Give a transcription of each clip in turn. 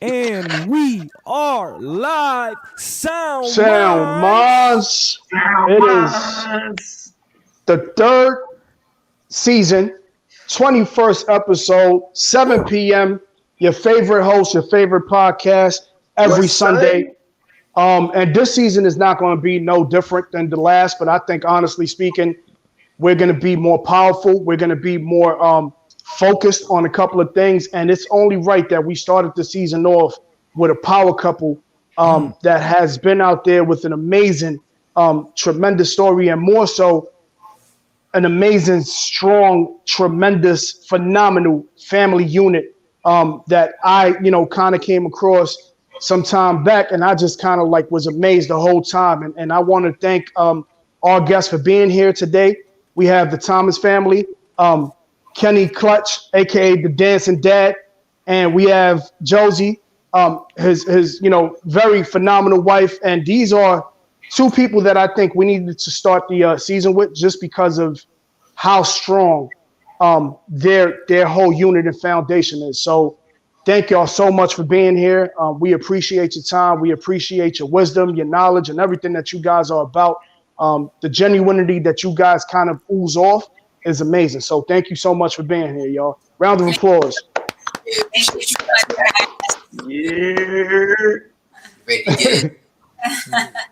And we are live. SoundMinds. It is the third season, 21st episode, 7 p.m. Your favorite host, your favorite podcast every Sunday. And this season is not going to be no different than the last, but I think honestly speaking, we're going to be more powerful. We're going to be more focused on a couple of things. And it's only right that we started the season off with a power couple that has been out there with an amazing, tremendous story, and more so an amazing, strong, tremendous, phenomenal family unit that I, kind of came across some time back. And I just kind of was amazed the whole time. And I want to thank our guests for being here today. We have the Thomas family, Kenny Clutch, aka the Dancing Dad, and we have Josie, his very phenomenal wife. And these are two people that I think we needed to start the season with, just because of how strong their whole unit and foundation is. So thank y'all so much for being here. We appreciate your time. We appreciate your wisdom, your knowledge, and everything that you guys are about. The genuinity that you guys kind of ooze off is amazing. So thank you so much for being here, y'all. Round of applause.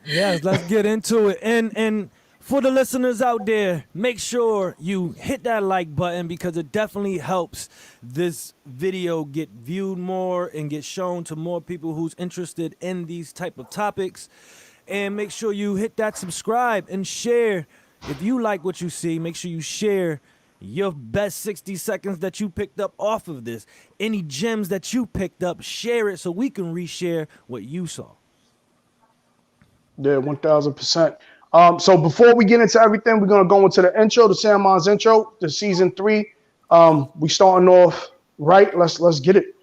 Yes, let's get into it. And for the listeners out there, make sure you hit that like button, because it definitely helps this video get viewed more and get shown to more people who's interested in these type of topics. And make sure you hit that subscribe and share. If you like what you see, make sure you share your best 60 seconds that you picked up off of this. Any gems that you picked up, share it so we can reshare what you saw. Yeah, 1000%. So before we get into everything, we're gonna go into the intro, the SoundMinds intro, the season 3. We starting off right. Let's get it.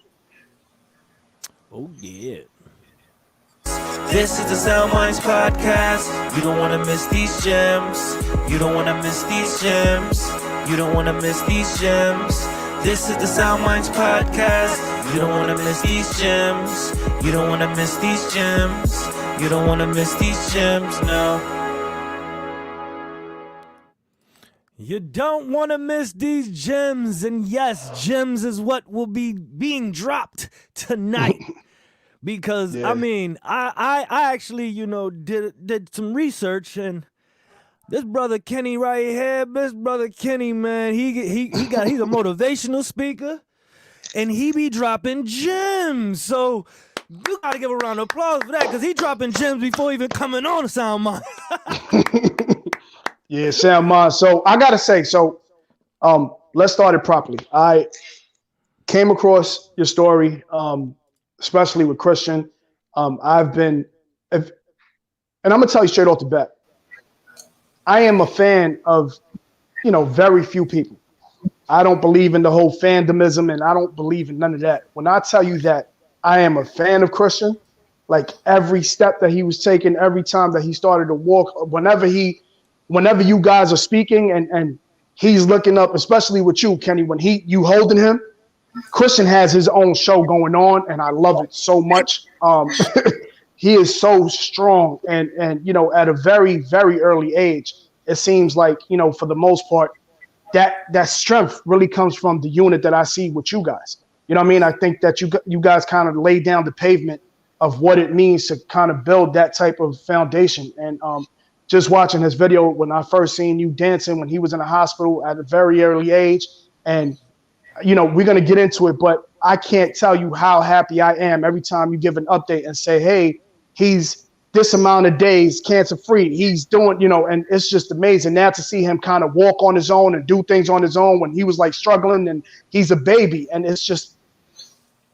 Oh yeah. This is the SoundMinds podcast. You don't want to miss these gems. You don't want to miss these gems. You don't want to miss these gems. This is the SoundMinds podcast. You don't want to miss these gems. You don't want to miss these gems. You don't want to miss these gems, no. You don't want to miss these gems. And yes, gems is what will be being dropped tonight. Because yeah. I mean, I actually, did some research, and this brother Kenny right here, this brother Kenny, man, he's a motivational speaker, and he be dropping gems. So you gotta give a round of applause for that, because he dropping gems before even coming on SoundMinds. Yeah, SoundMinds. So I gotta say, let's start it properly. I came across your story. Especially with Kristian, and I'm gonna tell you straight off the bat, I am a fan of, very few people. I don't believe in the whole fandomism, and I don't believe in none of that. When I tell you that I am a fan of Kristian, like every step that he was taking, every time that he started to walk, whenever you guys are speaking and he's looking up, especially with you, Kenny, when you holding him. Kristian has his own show going on, and I love it so much. He is so strong, and at a very, very early age, it seems like, for the most part, that strength really comes from the unit that I see with you guys. You know what I mean? I think that you guys kind of laid down the pavement of what it means to kind of build that type of foundation. And just watching his video when I first seen you dancing when he was in the hospital at a very early age, and we're going to get into it, but I can't tell you how happy I am every time you give an update and say, hey, he's this amount of days cancer free. He's doing, and it's just amazing now to see him kind of walk on his own and do things on his own when he was struggling, and he's a baby. And it's just,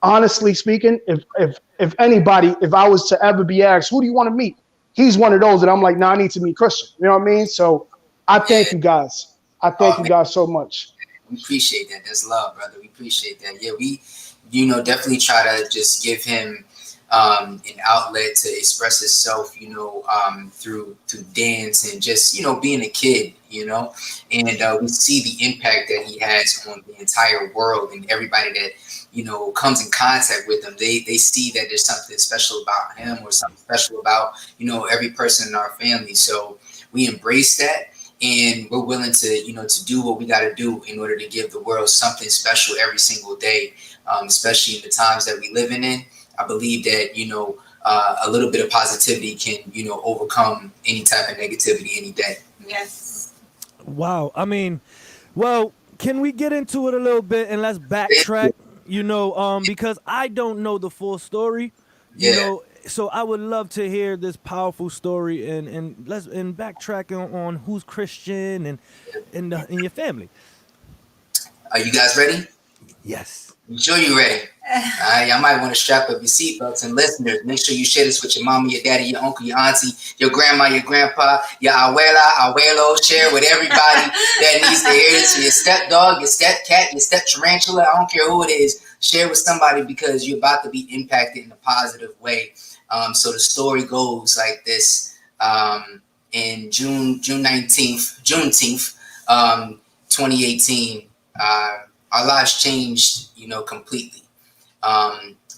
honestly speaking, if anybody, if I was to ever be asked, who do you want to meet? He's one of those that I'm like, I need to meet Kristian. You know what I mean? So I thank you guys. I thank you guys so much. We appreciate that. That's love, brother. We appreciate that. Yeah, we, definitely try to just give him an outlet to express himself, through dance and just, being a kid, and we see the impact that he has on the entire world, and everybody that, comes in contact with him, they see that there's something special about him or something special about, every person in our family. So we embrace that. And we're willing to, to do what we got to do in order to give the world something special every single day, especially in the times that we living in. I believe that, a little bit of positivity can, overcome any type of negativity any day. Yes. Wow. I mean, well, can we get into it a little bit and let's backtrack, because I don't know the full story, so I would love to hear this powerful story and backtrack on who's Kristian and your family. Are you guys ready? Yes. I'm sure you're ready. Y'all might want to strap up your seatbelts, and listeners, make sure you share this with your mama, your daddy, your uncle, your auntie, your grandma, your grandpa, your abuela, abuelo. Share with everybody that needs to hear this. Your stepdog, your stepcat, your step tarantula. I don't care who it is. Share with somebody because you're about to be impacted in a positive way. So the story goes like this. In Juneteenth, 2018, our lives changed, completely.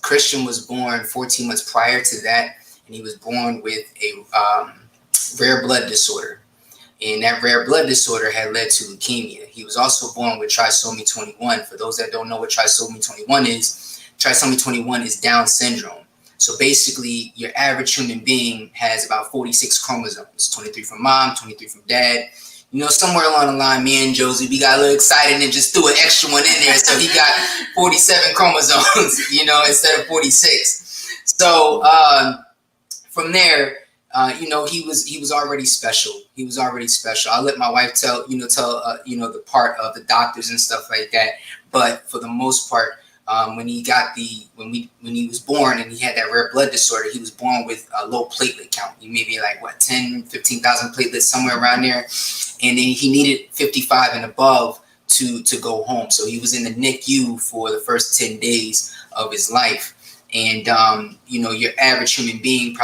Kristian was born 14 months prior to that, and he was born with a rare blood disorder. And that rare blood disorder had led to leukemia. He was also born with trisomy 21. For those that don't know what trisomy 21 is Down syndrome. So basically, your average human being has about 46 chromosomes, 23 from mom, 23 from dad. Somewhere along the line, me and Josie, we got a little excited and just threw an extra one in there. So he got 47 chromosomes, instead of 46. So from there, he was already special. He was already special. I'll let my wife tell the part of the doctors and stuff like that. But for the most part, when he was born and he had that rare blood disorder, he was born with a low platelet count. He may be like 15,000 platelets, somewhere around there. And then he needed 55 and above to go home. So he was in the NICU for the first 10 days of his life. And, your average human being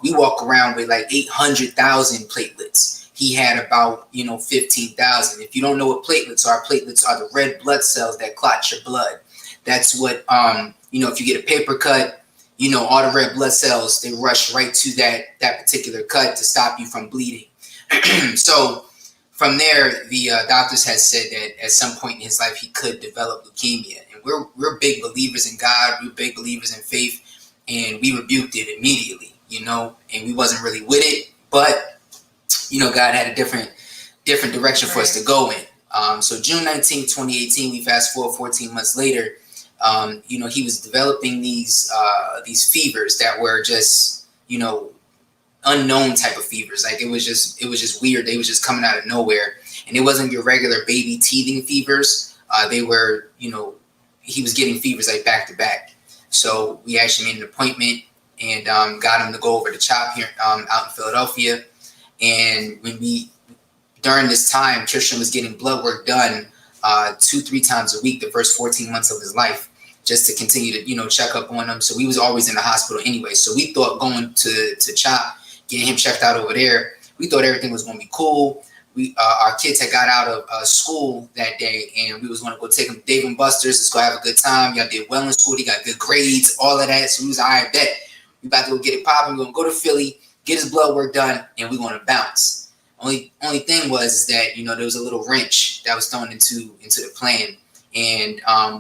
we walk around with like 800,000 platelets. He had about, 15,000. If you don't know what platelets are the red blood cells that clot your blood. That's what, if you get a paper cut, all the red blood cells, they rush right to that particular cut to stop you from bleeding. So from there, the doctors had said that at some point in his life, he could develop leukemia. And we're big believers in God. We're big believers in faith. And we rebuked it immediately, and we wasn't really with it. But, God had a different direction for us to go in. So June 19, 2018, we fast forward 14 months later. He was developing these fevers that were just, unknown type of fevers. Like it was just weird. They was just coming out of nowhere, and it wasn't your regular baby teething fevers. They were, he was getting fevers like back to back. So we actually made an appointment and got him to go over to CHOP here out in Philadelphia. And during this time, Kristian was getting blood work done 2-3 times a week the first 14 months of his life, just to continue to, check up on him. So we was always in the hospital anyway. So we thought going to CHOP, getting him checked out over there, we thought everything was going to be cool. Our kids had got out of school that day, and we was going to go take him to Dave & Buster's. Let's go have a good time. Y'all did well in school. He got good grades, all of that. So we was all right, bet. We about to go get it popping. We're going to go to Philly, get his blood work done, and we're going to bounce. Only thing was that, there was a little wrench that was thrown into the plan. And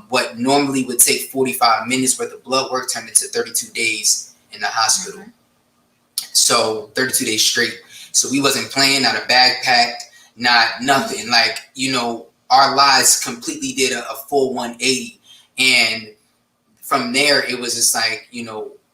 what normally would take 45 minutes worth of blood work turned into 32 days in the hospital. Mm-hmm. So 32 days straight. So we wasn't playing, not a bag packed, not nothing. Like, our lives completely did a full 180. And from there, it was just like,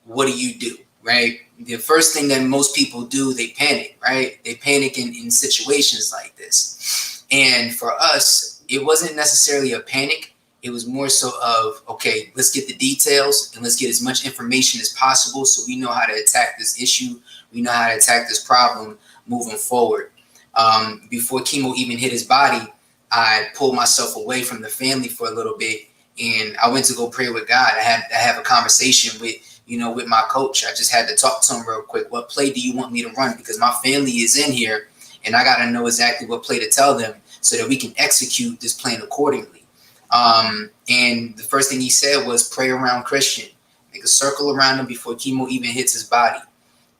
what do you do, right? The first thing that most people do, they panic, right? They panic in situations like this. And for us, it wasn't necessarily a panic. It was more so of, okay, let's get the details and let's get as much information as possible so we know how to attack this issue. We know how to attack this problem moving forward. Before chemo even hit his body, I pulled myself away from the family for a little bit, and I went to go pray with God. I have a conversation with with my coach. I just had to talk to him real quick. What play do you want me to run? Because my family is in here and I got to know exactly what play to tell them so that we can execute this plan accordingly. And the first thing he said was pray around Kristian. Make a circle around him before chemo even hits his body.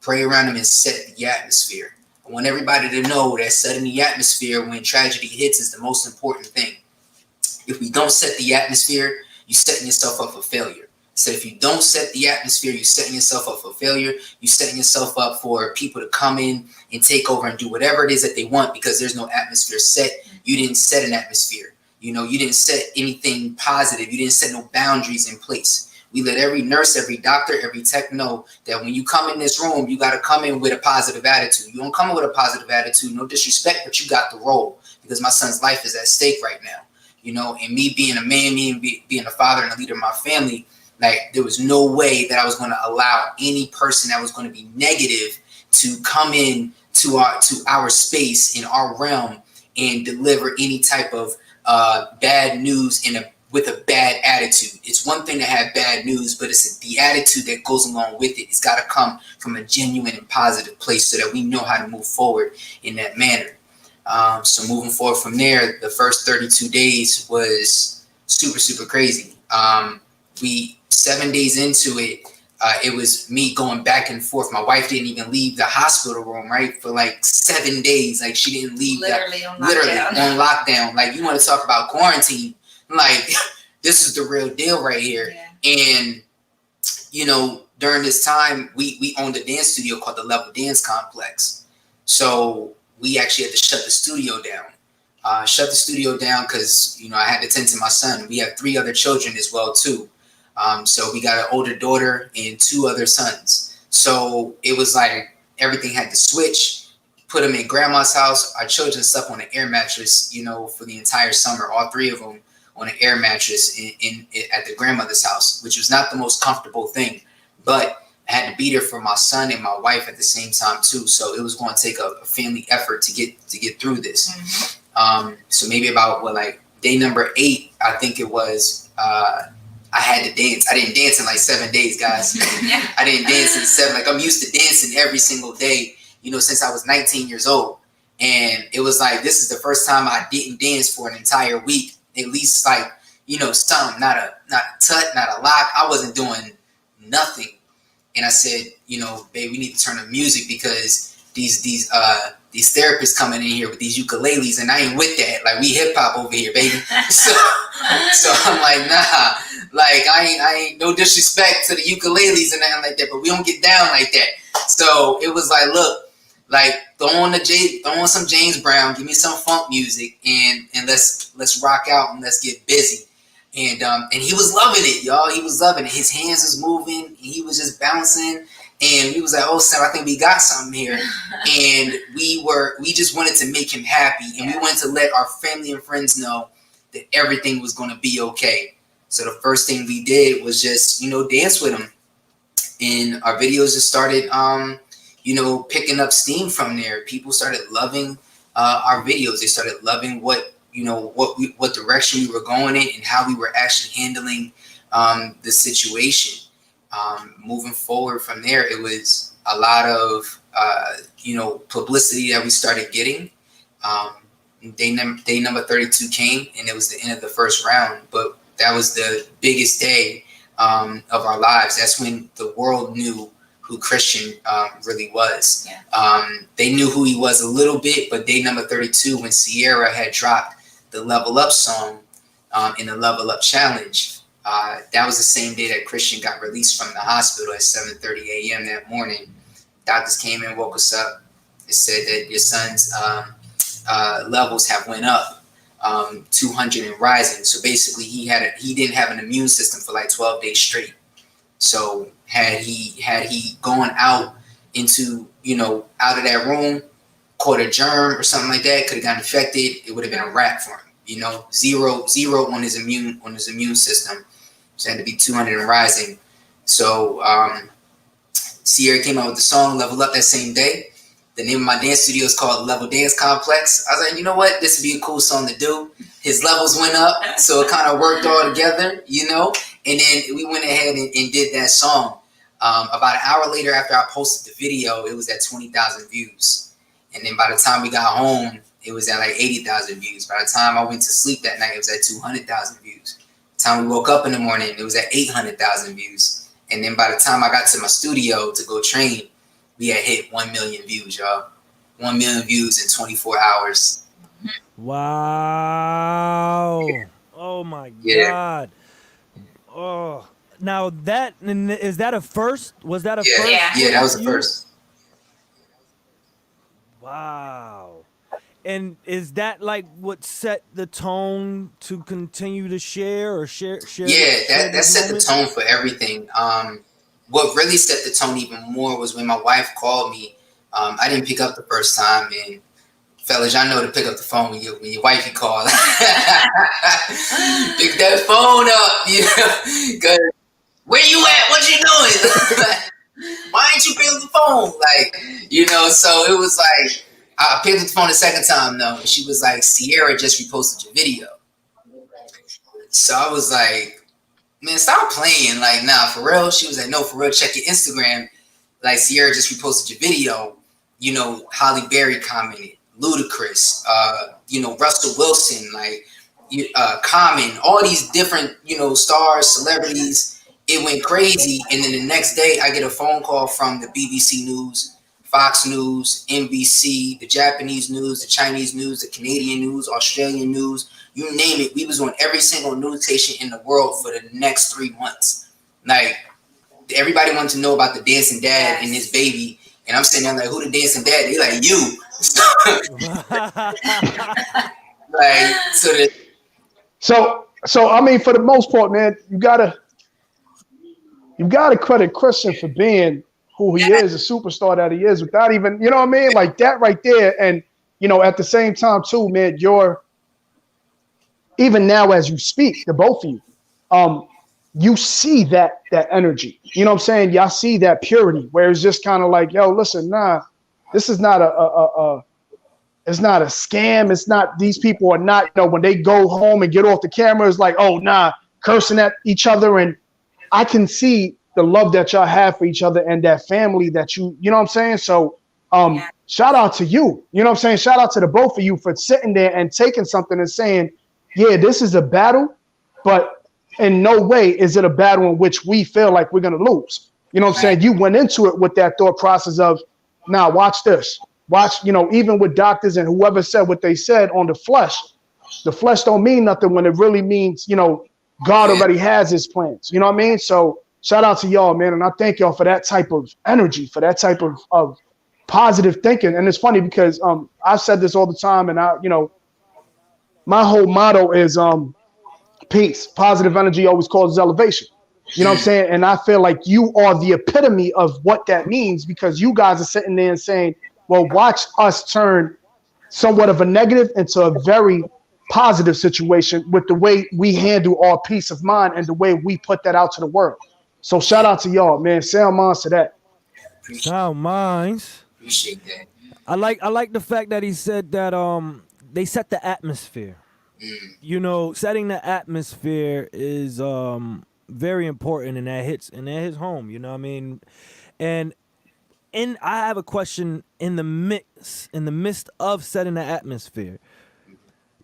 Pray around him and set the atmosphere. I want everybody to know that setting the atmosphere when tragedy hits is the most important thing. If we don't set the atmosphere, you're setting yourself up for failure. So if you don't set the atmosphere, you're setting yourself up for failure. You're setting yourself up for people to come in and take over and do whatever it is that they want because there's no atmosphere set. You didn't set an atmosphere. You didn't set anything positive. You didn't set no boundaries in place. We let every nurse, every doctor, every tech know that when you come in this room, you got to come in with a positive attitude. You don't come in with a positive attitude, no disrespect, but you got the role because my son's life is at stake right now. And me being a man, being a father and a leader of my family, like there was no way that I was going to allow any person that was going to be negative to come in to our space in our realm and deliver any type of bad news with a bad attitude. It's one thing to have bad news, but it's the attitude that goes along with it. It's got to come from a genuine and positive place so that we know how to move forward in that manner. So moving forward from there, the first 32 days was super, super crazy. 7 days into it, it was me going back and forth. My wife didn't even leave the hospital room, right? For like 7 days. Like she didn't leave literally on lockdown. Like you want to talk about quarantine. Like this is the real deal right here. Yeah. And, during this time, we owned a dance studio called the Level Dance Complex. So we actually had to shut the studio down. Because, I had to tend to my son. We have 3 other children as well, too. So we got an older daughter and 2 other sons. So it was like everything had to switch, put them in grandma's house. Our children slept on an air mattress, for the entire summer, all 3 of them on an air mattress at the grandmother's house, which was not the most comfortable thing. But I had to be there for my son and my wife at the same time, too. So it was going to take a family effort to get through this. Mm-hmm. So maybe about day number 8, I think it was, I had to dance. I didn't dance in like 7 days, guys. Yeah. I didn't dance in 7. Like I'm used to dancing every single day, since I was 19 years old. And it was like, this is the first time I didn't dance for an entire week. At least something, not a tut, not a lock. I wasn't doing nothing. And I said, babe, we need to turn on music because these therapists coming in here with these ukuleles and I ain't with that. Like we hip hop over here, baby. So I'm like, nah, like I ain't no disrespect to the ukuleles and nothing like that, but we don't get down like that. So it was like, look, like throw on some James Brown, give me some funk music and let's rock out and let's get busy. And he was loving it, y'all. He was loving it. His hands was moving. And he was just bouncing. And we was like, oh, Sam, I think we got something here. And we just wanted to make him happy. And we wanted to let our family and friends know that everything was going to be okay. So the first thing we did was just, dance with him. And our videos just started, picking up steam from there. People started loving our videos. They started loving what direction we were going in and how we were actually handling the situation. Moving forward from there, it was a lot of publicity that we started getting. Day number 32 came, and it was the end of the first round. But that was the biggest day of our lives. That's when the world knew who Kristian really was. Yeah. They knew who he was a little bit, but day number 32, when Sierra had dropped the Level Up song in the Level Up Challenge, that was the same day that Kristian got released from the hospital at 7:30 a.m. that morning. Doctors came in, woke us up. They said that your son's levels have went up 200 and rising. So basically, he didn't have an immune system for like 12 days straight. So had he gone out into out of that room, caught a germ or something like that, could have gotten infected, it would have been a wrap for him. Zero on his immune system. So it had to be 200 and rising. So Sierra came out with the song Level Up that same day. The name of my dance studio is called Level Dance Complex. I was like, you know what? This would be a cool song to do. His levels went up, so it kind of worked all together, And then we went ahead and did that song. About an hour later, after I posted the video, it was at 20,000 views. And then by the time we got home, it was at like 80,000 views. By the time I went to sleep that night, it was at 200,000 views. By the time we woke up in the morning, it was at 800,000 views. And then by the time I got to my studio to go train, we had hit 1 million views, y'all. 1 million views in 24 hours. Wow. Oh my God. Oh, now that, is that a first? Was that a first? Yeah, that was the first. Wow. And is that like what set the tone to continue to share or share? Yeah, that set the tone for everything. What really set the tone even more was when my wife called me. I didn't pick up the first time, and fellas, y'all know to pick up the phone when your wifey called. Pick that phone up, you know. Cause where you at? What you doing? Why ain't you pick up the phone? Like, you know. So it was like I picked up the phone the second time though, and she was like, "Sierra just reposted your video." So I was like, "Man, stop playing!" Like, nah, for real. She was like, "No, for real. Check your Instagram. Like, Sierra just reposted your video." You know, Holly Berry commented. Ludacris, you know, Russell Wilson, like Common, all these different, you know, stars, celebrities. It went crazy. And then the next day I get a phone call from the BBC News, Fox News, NBC, the Japanese news, the Chinese news, the Canadian news, Australian news, you name it. We was on every single news station in the world for the next 3 months. Like, everybody wanted to know about the dancing dad and his baby. And I'm sitting there like, who the dancing dad? They like, you. Like, so I mean, for the most part, man, you gotta credit Kristian for being who he is, a superstar that he is, without even, you know what I mean, like that right there. And you know, at the same time too, man, you're even now as you speak, the both of you, you see that energy. You know what I'm saying? Y'all see that purity where it's just kind of like, yo, listen, nah, this is not it's not a scam. It's not, these people are not, you know, when they go home and get off the camera, it's like, oh, nah, cursing at each other. And I can see the love that y'all have for each other and that family that you know what I'm saying? So shout out to you. You know what I'm saying? Shout out to the both of you for sitting there and taking something and saying, yeah, this is a battle, but in no way is it a battle in which we feel like we're going to lose. You know what I'm saying? You went into it with that thought process of, now watch this. Watch, you know, even with doctors and whoever said what they said on the flesh don't mean nothing when it really means, you know, God already has his plans. You know what I mean? So shout out to y'all, man. And I thank y'all for that type of energy, for that type of positive thinking. And it's funny because I've said this all the time, and I, you know, my whole motto is peace. Positive energy always causes elevation. You know what I'm saying? And I feel like you are the epitome of what that means, because you guys are sitting there and saying, well, watch us turn somewhat of a negative into a very positive situation with the way we handle our peace of mind and the way we put that out to the world. So shout out to y'all, man. SoundMinds to that. SoundMinds. Appreciate that. I like the fact that he said that they set the atmosphere. You know, setting the atmosphere is very important, and that hits home. You know what I mean? And I have a question in the midst of setting the atmosphere.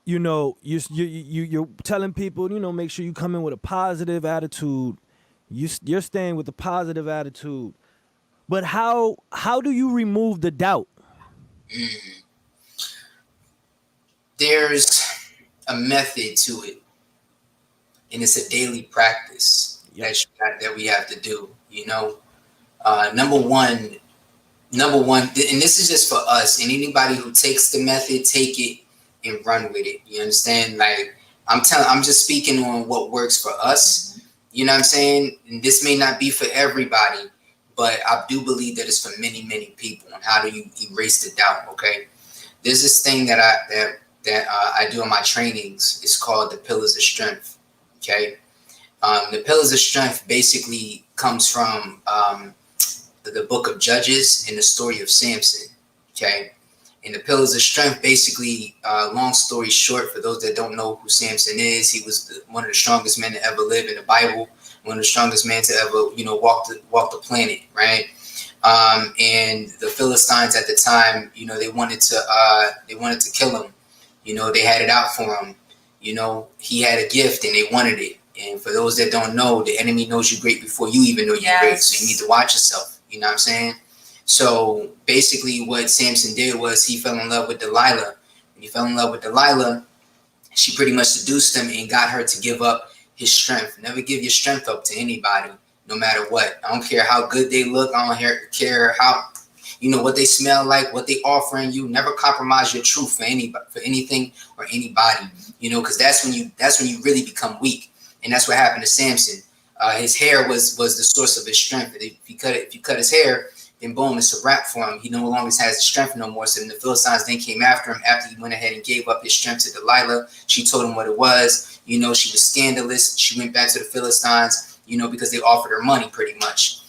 You know, you're telling people, you know, make sure you come in with a positive attitude. You're staying with a positive attitude. But how do you remove the doubt? There's a method to it, and it's a daily practice that we have to do. You know, number one, and this is just for us, and anybody who takes the method, take it and run with it. You understand? Like, I'm just speaking on what works for us. You know what I'm saying? And this may not be for everybody, but I do believe that it's for many, many people. And how do you erase the doubt? Okay, there's this thing that I do in my trainings. It's called the Pillars of Strength. Okay, the Pillars of Strength basically comes from the book of Judges and the story of Samson. Okay, and the Pillars of Strength basically, long story short, for those that don't know who Samson is, he was one of the strongest men to ever live in the Bible, one of the strongest men to ever, you know, walk the planet, right? And the Philistines at the time, you know, they wanted to kill him. You know, they had it out for him. You know, he had a gift and they wanted it. And for those that don't know, the enemy knows you great before you even know you're great. So you need to watch yourself. You know what I'm saying? So basically what Samson did was he fell in love with Delilah. When he fell in love with Delilah, she pretty much seduced him and got her to give up his strength. Never give your strength up to anybody, no matter what. I don't care how good they look. I don't care how, you know, what they smell like, what they offering you. Never compromise your truth for anybody, for anything or anybody, you know, because that's when you really become weak. And that's what happened to Samson. His hair was the source of his strength. If you cut his hair, then boom, it's a wrap for him. He no longer has the strength no more. So then the Philistines then came after him after he went ahead and gave up his strength to Delilah. She told him what it was. You know, she was scandalous. She went back to the Philistines, you know, because they offered her money pretty much.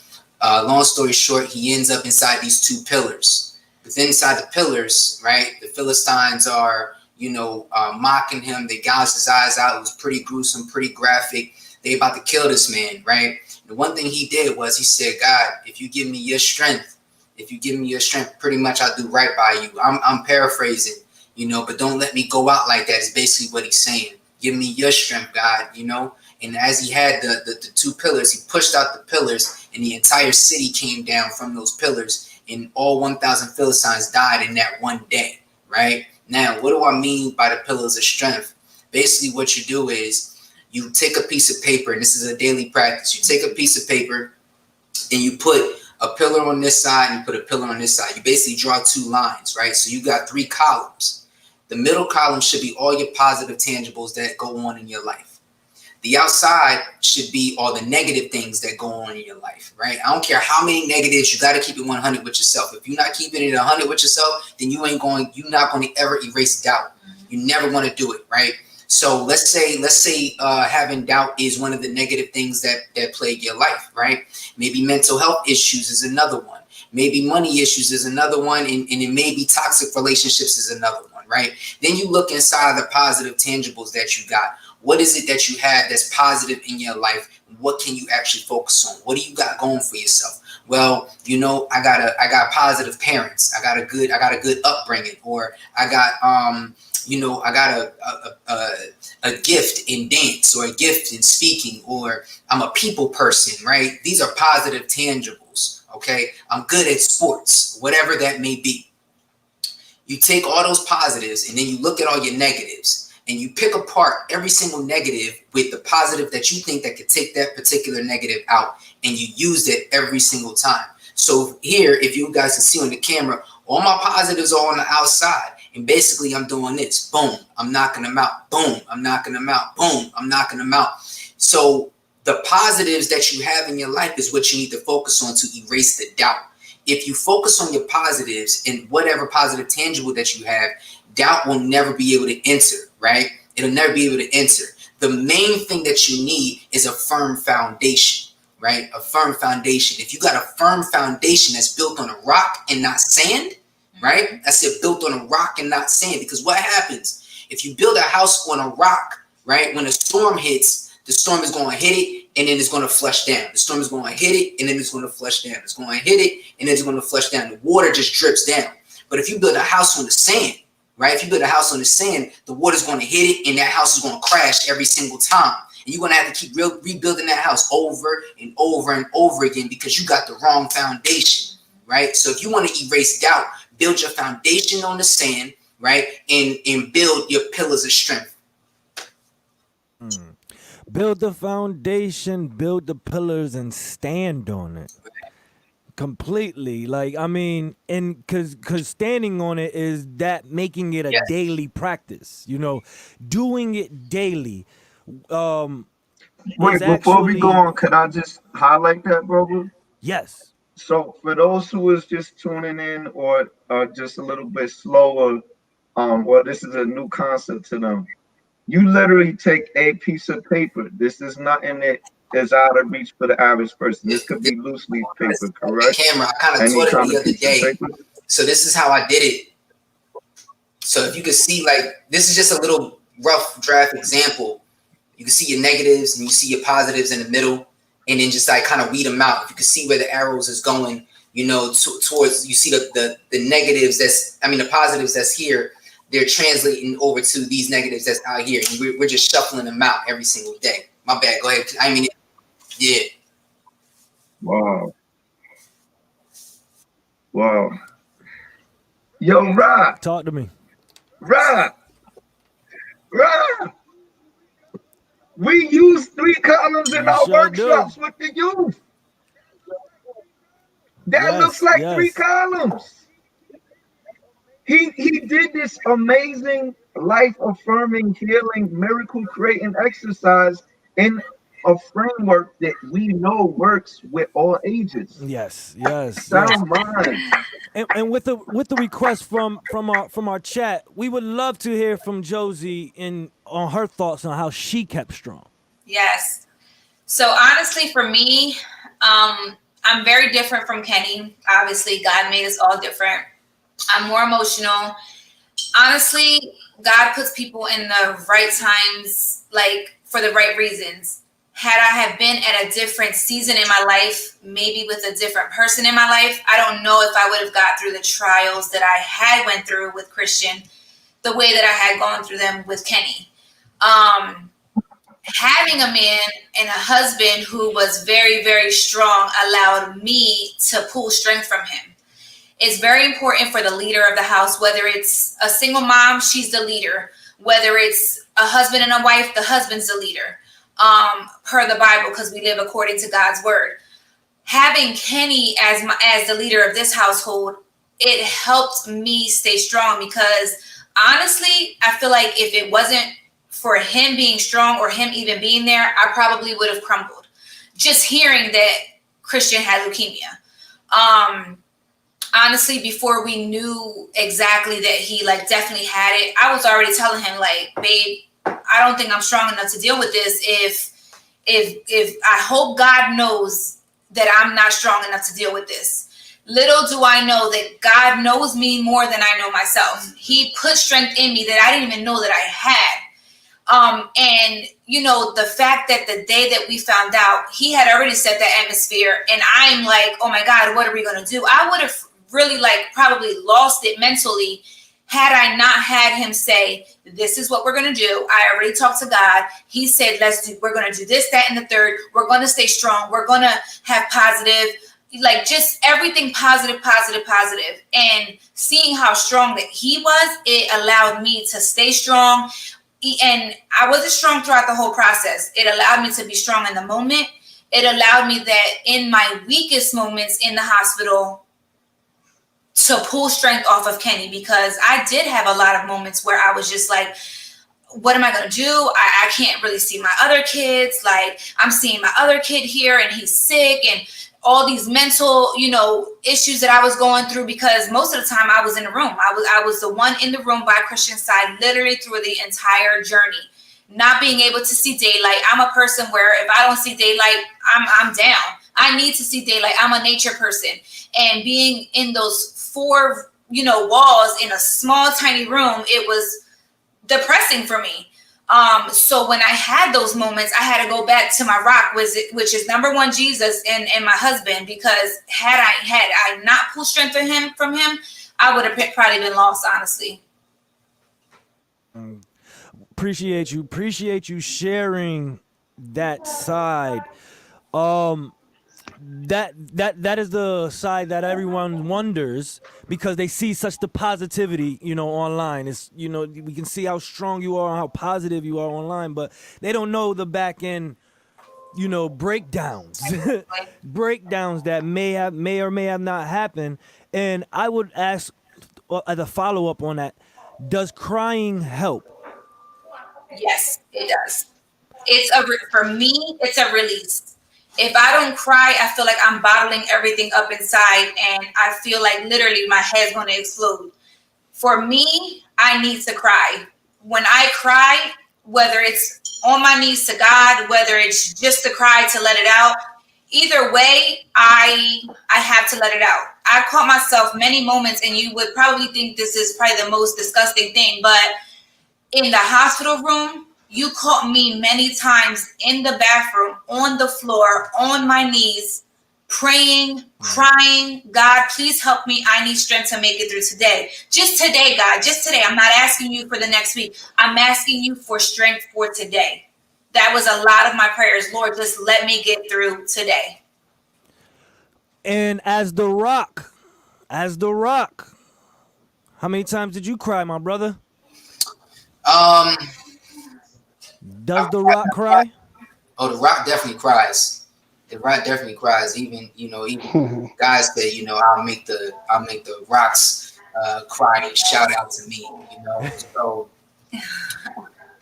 Long story short, he ends up inside these two pillars. But then inside the pillars, right, the Philistines are, you know, mocking him. They gouged his eyes out. It was pretty gruesome, pretty graphic. They about to kill this man, right? The one thing he did was he said, God, if you give me your strength, pretty much I'll do right by you. I'm paraphrasing, you know, but don't let me go out like that is basically what he's saying. Give me your strength, God, you know? And as he had the two pillars, he pushed out the pillars and the entire city came down from those pillars and all 1,000 Philistines died in that one day, right? Now, what do I mean by the pillars of strength? Basically what you do is you take a piece of paper, and this is a daily practice. You take a piece of paper and you put a pillar on this side and you put a pillar on this side. You basically draw two lines, right? So you got 3 columns. The middle column should be all your positive tangibles that go on in your life. The outside should be all the negative things that go on in your life, right? I don't care how many negatives, you got to keep it 100 with yourself. If you're not keeping it 100 with yourself, then you're not going to ever erase doubt. You never want to do it, right? So let's say having doubt is one of the negative things that plague your life, right? Maybe mental health issues is another one. Maybe money issues is another one. And it may be toxic relationships is another one, right? Then you look inside of the positive tangibles that you got. What is it that you have that's positive in your life? What can you actually focus on? What do you got going for yourself? Well, you know, I got positive parents. I got a good upbringing, or I got you know, I got a gift in dance or a gift in speaking, or I'm a people person, right? These are positive tangibles, okay? I'm good at sports, whatever that may be. You take all those positives and then you look at all your negatives and you pick apart every single negative with the positive that you think that could take that particular negative out, and you use it every single time. So here, if you guys can see on the camera, all my positives are on the outside. And basically, I'm doing this. Boom, I'm knocking them out. Boom, I'm knocking them out. Boom, I'm knocking them out. So the positives that you have in your life is what you need to focus on to erase the doubt. If you focus on your positives and whatever positive tangible that you have, doubt will never be able to enter, right? It'll never be able to enter. The main thing that you need is a firm foundation, right? A firm foundation. If you got a firm foundation that's built on a rock and not sand, right? I said built on a rock and not sand, because what happens if you build a house on a rock, right? When a storm hits, the storm is going to hit it and then it's going to flush down. The storm is going to hit it and then it's going to flush down. It's going to hit it and then it's going to flush down. The water just drips down. But if you build a house on the sand, right? If you build a house on the sand, the water's going to hit it and that house is going to crash every single time. And you're going to have to keep rebuilding that house over and over and over again because you got the wrong foundation, right? So if you want to erase doubt, build your foundation on the sand, right? And build your pillars of strength. Build the foundation, build the pillars, and stand on it. Completely. Like, I mean, and because standing on it is that making it a daily practice, you know, doing it daily. Wait, before we go on, could I just highlight that, brother? Yes. So for those who is just tuning in or are just a little bit slower, well, this is a new concept to them. You literally take a piece of paper. This is nothing that is out of reach for the average person. This could be loose leaf paper, correct? Camera, I kind of taught it the other day. So this is how I did it. So if you can see, like, this is just a little rough draft example. You can see your negatives and you see your positives in the middle. and then just like kind of weed them out. You can see where the arrows is going, you know, towards, you see the negatives the positives that's here, they're translating over to these negatives that's out here. And we're just shuffling them out every single day. My bad, go ahead. Yeah. Wow. Yo, Rob. Talk to me. Rob. We use 3 columns in our workshops with the youth. That looks like 3 columns. He did this amazing life-affirming, healing, miracle-creating exercise in a framework that we know works with all ages. Yes. SoundMinds. And with the request from our chat, we would love to hear from Josie on her thoughts on how she kept strong. Yes. So honestly, for me, I'm very different from Kenny. Obviously, God made us all different. I'm more emotional. Honestly, God puts people in the right times, like for the right reasons. Had I have been at a different season in my life, maybe with a different person in my life, I don't know if I would have got through the trials that I had went through with Kristian the way that I had gone through them with Kenny. Having a man and a husband who was very, very strong allowed me to pull strength from him. It's very important for the leader of the house, whether it's a single mom, she's the leader. Whether it's a husband and a wife, the husband's the leader. Per the Bible, because we live according to God's word. Having Kenny as the leader of this household, it helped me stay strong, because honestly, I feel like if it wasn't for him being strong or him even being there, I probably would have crumbled. Just hearing that Kristian had leukemia. Honestly, before we knew exactly that he definitely had it, I was already telling him babe, I don't think I'm strong enough to deal with this. If I hope God knows that I'm not strong enough to deal with this. Little do I know that God knows me more than I know myself. He put strength in me that I didn't even know that I had. And the fact that the day that we found out, he had already set that atmosphere, and I'm like, oh my God, what are we going to do? I would have really probably lost it mentally had I not had him say, this is what we're going to do. I already talked to God. He said, we're going to do this, that, and the third. We're going to stay strong. We're going to have positive, just everything positive. And seeing how strong that he was, it allowed me to stay strong. And I wasn't strong throughout the whole process. It allowed me to be strong in the moment. It allowed me that in my weakest moments in the hospital to pull strength off of Kenny, because I did have a lot of moments where I was just like, what am I going to do? I can't really see my other kids. I'm seeing my other kid here and he's sick, and all these mental, issues that I was going through, because most of the time I was in the room. I was the one in the room by Kristian's side, literally through the entire journey, not being able to see daylight. I'm a person where if I don't see daylight, I'm down. I need to see daylight. I'm a nature person, and being in those 4, walls in a small, tiny room, it was depressing for me. So when I had those moments, I had to go back to my rock, which is number one, Jesus and my husband, because had I not pulled strength from him, I would have probably been lost, honestly. Appreciate you sharing that side. That is the side that everyone wonders, because they see such the positivity, online. It's, we can see how strong you are and how positive you are online, but they don't know the back end, breakdowns, breakdowns that may or may have not happened. And I would ask as a follow up on that, does crying help? Yes, it does. For me, it's a release. If I don't cry, I feel like I'm bottling everything up inside, and I feel like literally my head's going to explode. For me, I need to cry. When I cry, whether it's on my knees to God, whether it's just to cry to let it out, either way, I have to let it out. I caught myself many moments, and you would probably think this is probably the most disgusting thing, but in the hospital room, You caught me many times in the bathroom, on the floor, on my knees, praying, crying. God, please help me. I need strength to make it through today. Just today, God, just today. I'm not asking you for the next week. I'm asking you for strength for today. That was a lot of my prayers. Lord, just let me get through today. And as the Rock, how many times did you cry, my brother? Does The Rock cry? Oh, The Rock definitely cries. The Rock definitely cries. Even guys say, I'll make the Rocks cry and shout out to me. So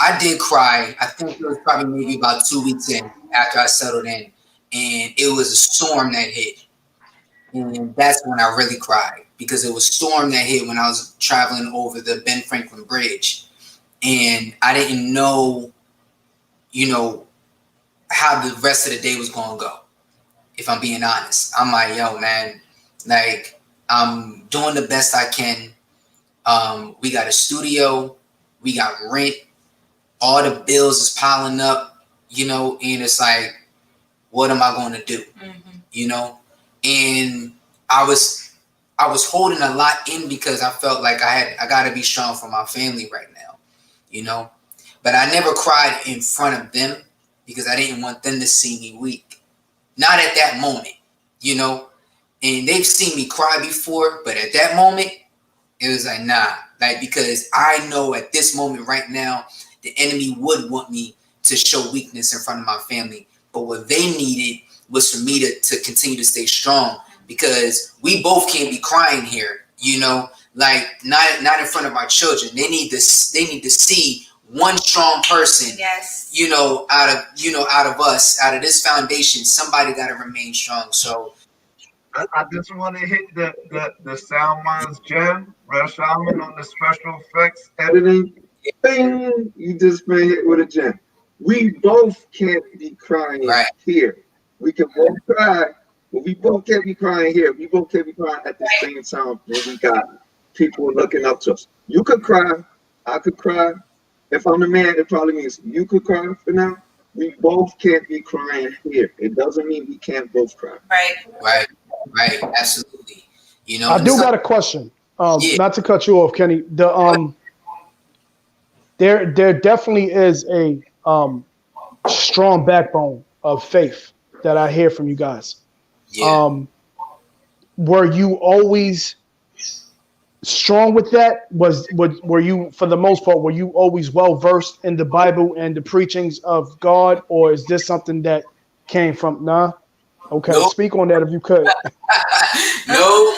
I did cry. I think it was probably maybe about 2 weeks in after I settled in, and it was a storm that hit, and that's when I really cried, because it was a storm that hit when I was traveling over the Ben Franklin Bridge, and I didn't know, how the rest of the day was going to go. If I'm being honest, I'm like, yo, man, like, I'm doing the best I can. We got a studio, we got rent, all the bills is piling up, and it's like, what am I going to do? And I was holding a lot in because I felt like I got to be strong for my family right now, but I never cried in front of them because I didn't want them to see me weak. Not at that moment, and they've seen me cry before, but at that moment, it was like, nah, like, because I know at this moment right now, the enemy would want me to show weakness in front of my family. But what they needed was for me to continue to stay strong, because we both can't be crying here, like not in front of our children. They need to see one strong person, yes, out of us, out of this foundation. Somebody got to remain strong. So I just want to hit the SoundMinds gem, Rush Alman on the special effects editing. Bing! You just been hit with a gem. We both can't be crying here. We can both cry, but we both can't be crying here. We both can't be crying at the same time when we got people looking up to us. You could cry, I could cry. If I'm the man, it probably means you could cry for now. We both can't be crying here. It doesn't mean we can't both cry. Right, absolutely. I do got a question. Not to cut you off, Kenny. There definitely is a strong backbone of faith that I hear from you guys. Yeah. Were you always strong with that? Were you, for the most part, were you always well versed in the Bible and the preachings of God, or is this something that came from? Nah. Okay, nope. Speak on that if you could. No.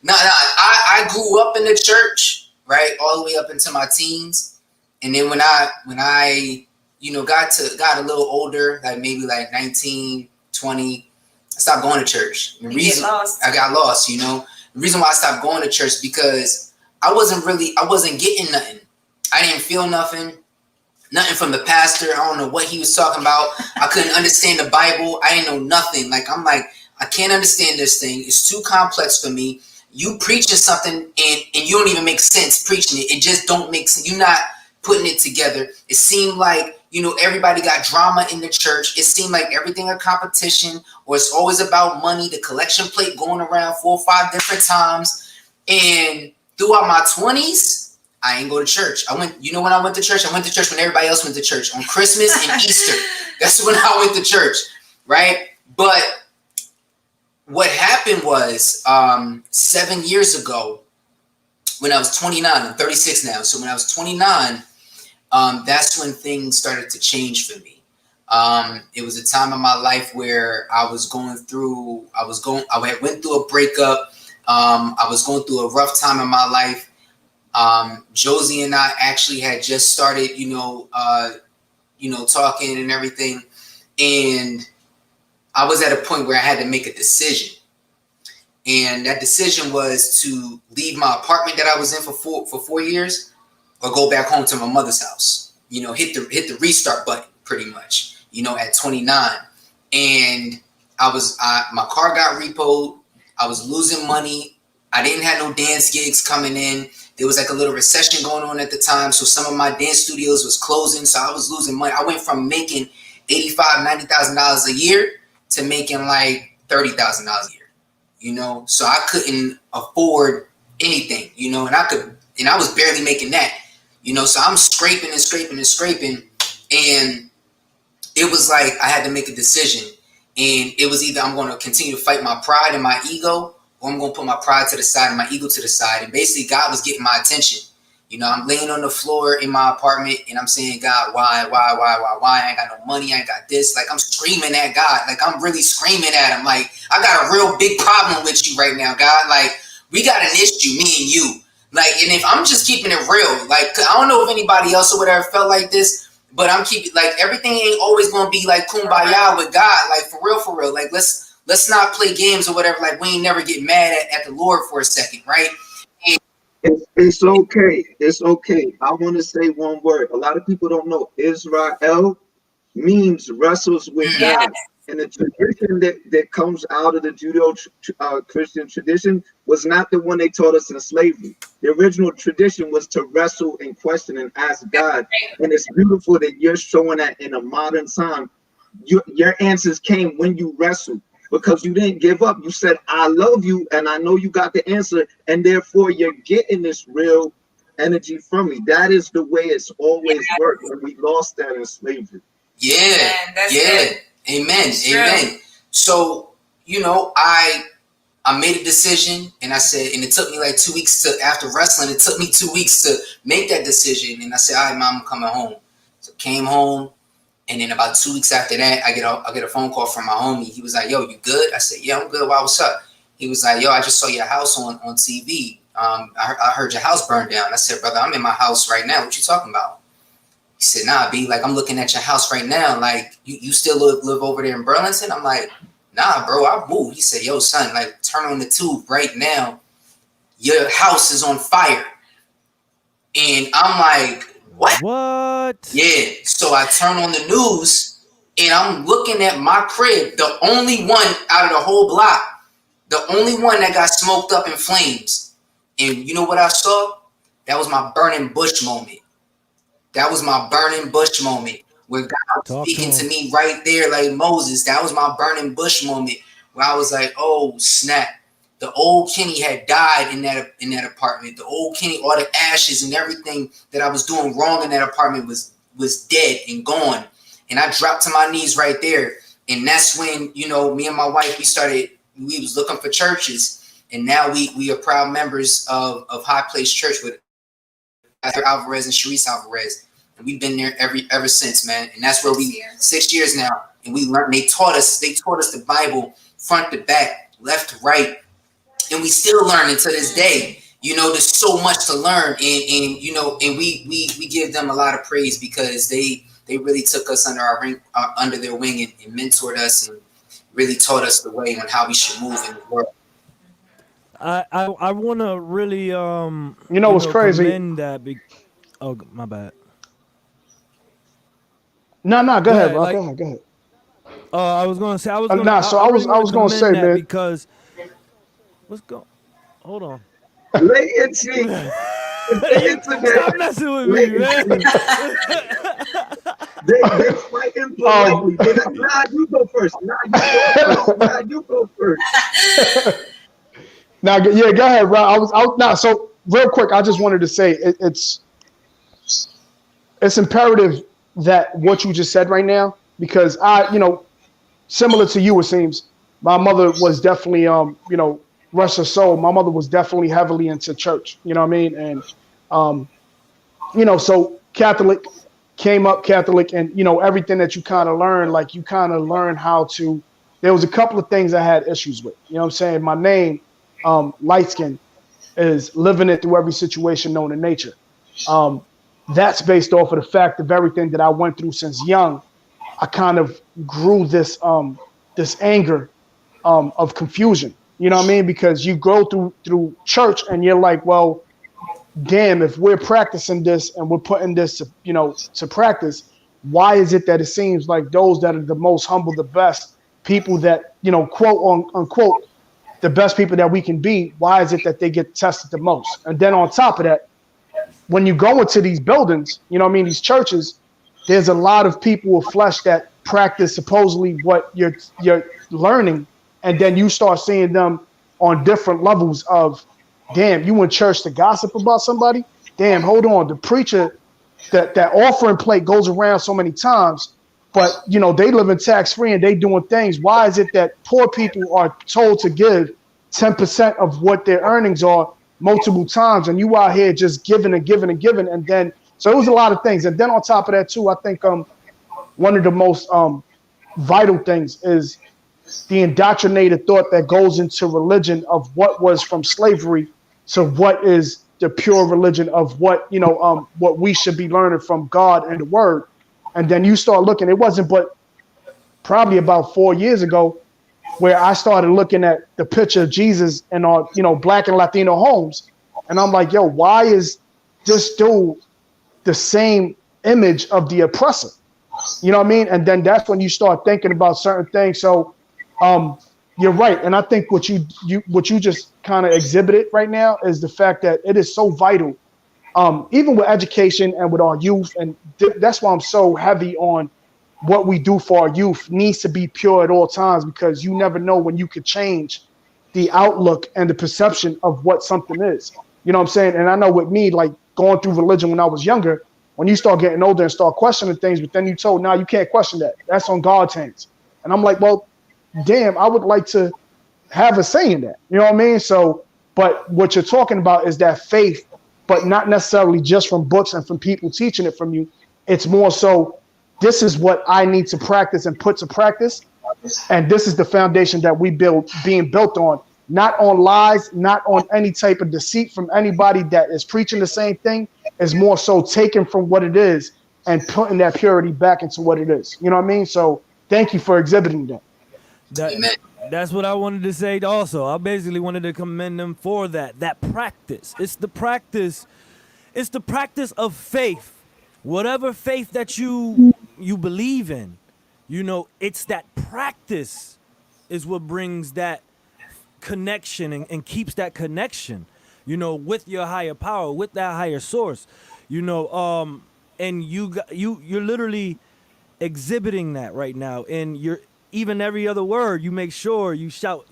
I grew up in the church, right, all the way up into my teens, and then when I got a little older, like maybe like 19, 20, I stopped going to church. The reason I got lost, the reason why I stopped going to church, because I wasn't getting nothing. I didn't feel nothing from the pastor. I don't know what he was talking about. I couldn't understand the Bible. I didn't know nothing. Like, I'm like, I can't understand this thing. It's too complex for me. You preaching something and you don't even make sense preaching it. It just don't make sense. You're not putting it together. It seemed like, everybody got drama in the church. It seemed like everything a competition, or it's always about money, the collection plate going around 4 or 5 different times. And throughout my 20s, I ain't go to church. I went, when I went to church? I went to church when everybody else went to church, on Christmas and Easter. That's when I went to church, right? But what happened was 7 years ago, when I was 29, I'm 36 now. So when I was 29, that's when things started to change for me. It was a time in my life where I went through a breakup. I was going through a rough time in my life. Josie and I actually had just started, talking and everything. And I was at a point where I had to make a decision. And that decision was to leave my apartment that I was in for 4 years, or go back home to my mother's house, hit the restart button pretty much, at 29. And my car got repoed. I was losing money. I didn't have no dance gigs coming in. There was like a little recession going on at the time, so some of my dance studios was closing, so I was losing money. I went from making $85,000, $90,000 a year to making like $30,000 a year, you know. So I couldn't afford anything, you know, and I was barely making that, you know. So I'm scraping, and it was like I had to make a decision, and it was either I'm going to continue to fight my pride and my ego, or I'm going to put my pride to the side and my ego to the side. And basically, God was getting my attention. You know, I'm laying on the floor in my apartment and I'm saying, God, why? I ain't got no money. I ain't got this. Like, I'm screaming at God. Like, I'm really screaming at him. Like, I got a real big problem with you right now, God. Like, we got an issue, me and you. Like, and if I'm just keeping it real, like, I don't know if anybody else or whatever felt like this, but I'm keeping, like, everything ain't always going to be like kumbaya with God. Like, for real. Like, let's not play games or whatever. Like, we ain't never get mad at the Lord for a second, right? It's okay. It's okay. I want to say one word. A lot of people don't know Israel means wrestles with God. And the tradition that comes out of the Judeo-Christian tradition was not the one they taught us in slavery. The original tradition was to wrestle and question and ask God. And it's beautiful that you're showing that in a modern time. Your answers came when you wrestled. Because you didn't give up. You said, I love you, and I know you got the answer, and therefore you're getting this real energy from me. That is the way it's always worked, and we lost that in slavery. Yeah. Amen. So, you know, I made a decision, and I said, and it took me like 2 weeks after wrestling, it took me 2 weeks to make that decision. And I said, all right, Mom, I'm coming home. So came home. And then about 2 weeks after that, I get a phone call from my homie. He was like, yo, you good? I said, yeah, I'm good. Why, what's up? He was like, yo, I just saw your house on TV. I heard your house burned down. I said, brother, I'm in my house right now. What you talking about? He said, nah, B, like, I'm looking at your house right now. Like, you still live over there in Burlington? I'm like, nah, bro, I moved. He said, yo, son, like, turn on the tube right now. Your house is on fire. And I'm like, what? Yeah. So I turn on the news and I'm looking at my crib, the only one out of the whole block, the only one that got smoked up in flames. And you know what I saw? That was my burning bush moment. That was my burning bush moment where God was speaking to me right there like Moses. That was my burning bush moment where I was like, oh, snap. The old Kenny had died in that apartment. The old Kenny, all the ashes and everything that I was doing wrong in that apartment was dead and gone. And I dropped to my knees right there. And that's when, you know, me and my wife, we was looking for churches. And now we are proud members of High Place Church with Pastor Alvarez and Sharice Alvarez. And we've been there ever since, man. And that's where 6 years now. And we learned, they taught us the Bible front to back, left to right. And we still learning to this day. You know, there's so much to learn, and you know, and we give them a lot of praise because they really took us under their wing and mentored us and really taught us the way on how we should move in the world. I want to really you know what's crazy? Oh, my bad. No, go ahead, bro. Go ahead. I was gonna say I was gonna say, man, because. Let's go. Hold on. Latency. Stop messing with me, man. They're fighting politely. Nah, you go first. You go first. Now, yeah, go ahead, bro. So real quick, I just wanted to say it's imperative that what you just said right now, because similar to you, it seems, my mother was definitely, rest her soul, my mother was definitely heavily into church, you know what I mean? And, so Catholic, came up Catholic, and, everything that you kind of learn, like you kind of learn how to, there was a couple of things I had issues with, you know what I'm saying? My name, light skin, is living it through every situation known in nature. That's based off of the fact of everything that I went through since young. I kind of grew this anger of confusion. You know what I mean? Because you go through church and you're like, well, damn, if we're practicing this and we're putting this to practice, why is it that it seems like those that are the most humble, the best people that, quote unquote, the best people that we can be, why is it that they get tested the most? And then on top of that, when you go into these buildings, you know what I mean, these churches, there's a lot of people with flesh that practice supposedly what you're learning, and then you start seeing them on different levels of, damn, you in church to gossip about somebody? Damn, hold on, the preacher, that offering plate goes around so many times, but you know they live in tax-free and they doing things. Why is it that poor people are told to give 10% of what their earnings are multiple times, and you out here just giving and giving and giving? And then so it was a lot of things. And then on top of that too, I think one of the most vital things is the indoctrinated thought that goes into religion of what was from slavery to what is the pure religion of what, you know, what we should be learning from God and the Word. And then you start looking, it wasn't but probably about 4 years ago where I started looking at the picture of Jesus in our, you know, Black and Latino homes. And I'm like, yo, why is this dude the same image of the oppressor? You know what I mean? And then that's when you start thinking about certain things. So you're right. And I think what you just kind of exhibited right now is the fact that it is so vital, even with education and with our youth. And that's why I'm so heavy on what we do for our youth needs to be pure at all times, because you never know when you could change the outlook and the perception of what something is. You know what I'm saying? And I know with me, like going through religion when I was younger, when you start getting older and start questioning things, but then you told, now you can't question that. That's on God's hands. And I'm like, well, damn, I would like to have a say in that. You know what I mean? So, but what you're talking about is that faith, but not necessarily just from books and from people teaching it from you. It's more so, this is what I need to practice and put to practice. And this is the foundation that we being built on, not on lies, not on any type of deceit from anybody that is preaching the same thing. Is more so taken from what it is and putting that purity back into what it is. You know what I mean? So thank you for exhibiting that. That's what I wanted to say also. I basically wanted to commend them for that practice. It's the practice of faith. Whatever faith that you believe in, you know, it's that practice is what brings that connection and keeps that connection, you know, with your higher power, with that higher source, you know, and you're literally exhibiting that right now. And you're even every other word, you make sure you shout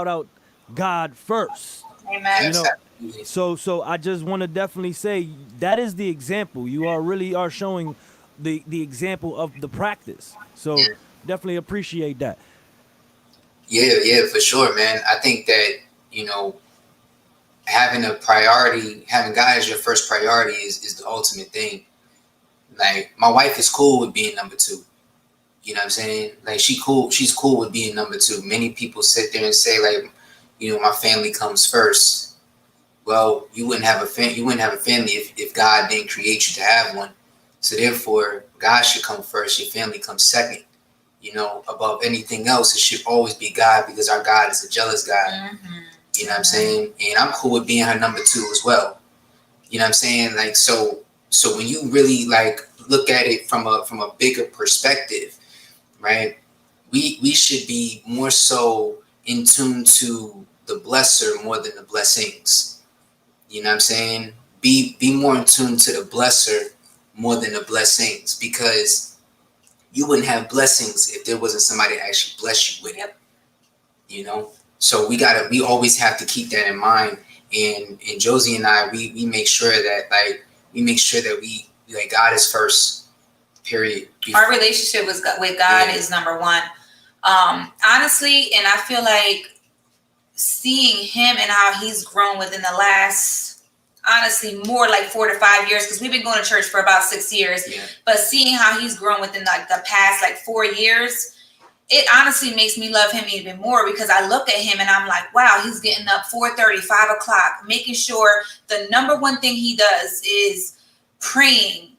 out God first. Amen. You know, so I just want to definitely say that is the example. You are showing the example of the practice. So definitely appreciate that. Yeah, for sure, man. I think that, you know, having a priority, having God as your first priority is the ultimate thing. Like, my wife is cool with being number two. You know what I'm saying? Like, she's cool with being number two. Many people sit there and say, like, you know, my family comes first. Well, you wouldn't have a family if God didn't create you to have one. So therefore, God should come first. Your family comes second. You know, above anything else, it should always be God, because our God is a jealous God. Mm-hmm. You know what I'm saying? And I'm cool with being her number two as well. You know what I'm saying? Like, so when you really like look at it from a bigger perspective, right? We should be more so in tune to the blesser more than the blessings. You know what I'm saying? Be more in tune to the blesser more than the blessings, because you wouldn't have blessings if there wasn't somebody to actually bless you with it. You know? So we always have to keep that in mind. And Josie and I, we make sure that we God is first, period. Our relationship with God is number one. Honestly, and I feel like seeing him and how he's grown within the last, honestly, more like 4 to 5 years, because we've been going to church for about 6 years, but seeing how he's grown within like the past like 4 years, it honestly makes me love him even more, because I look at him and I'm like, wow, he's getting up 4:30, 5 o'clock, making sure the number one thing he does is praying,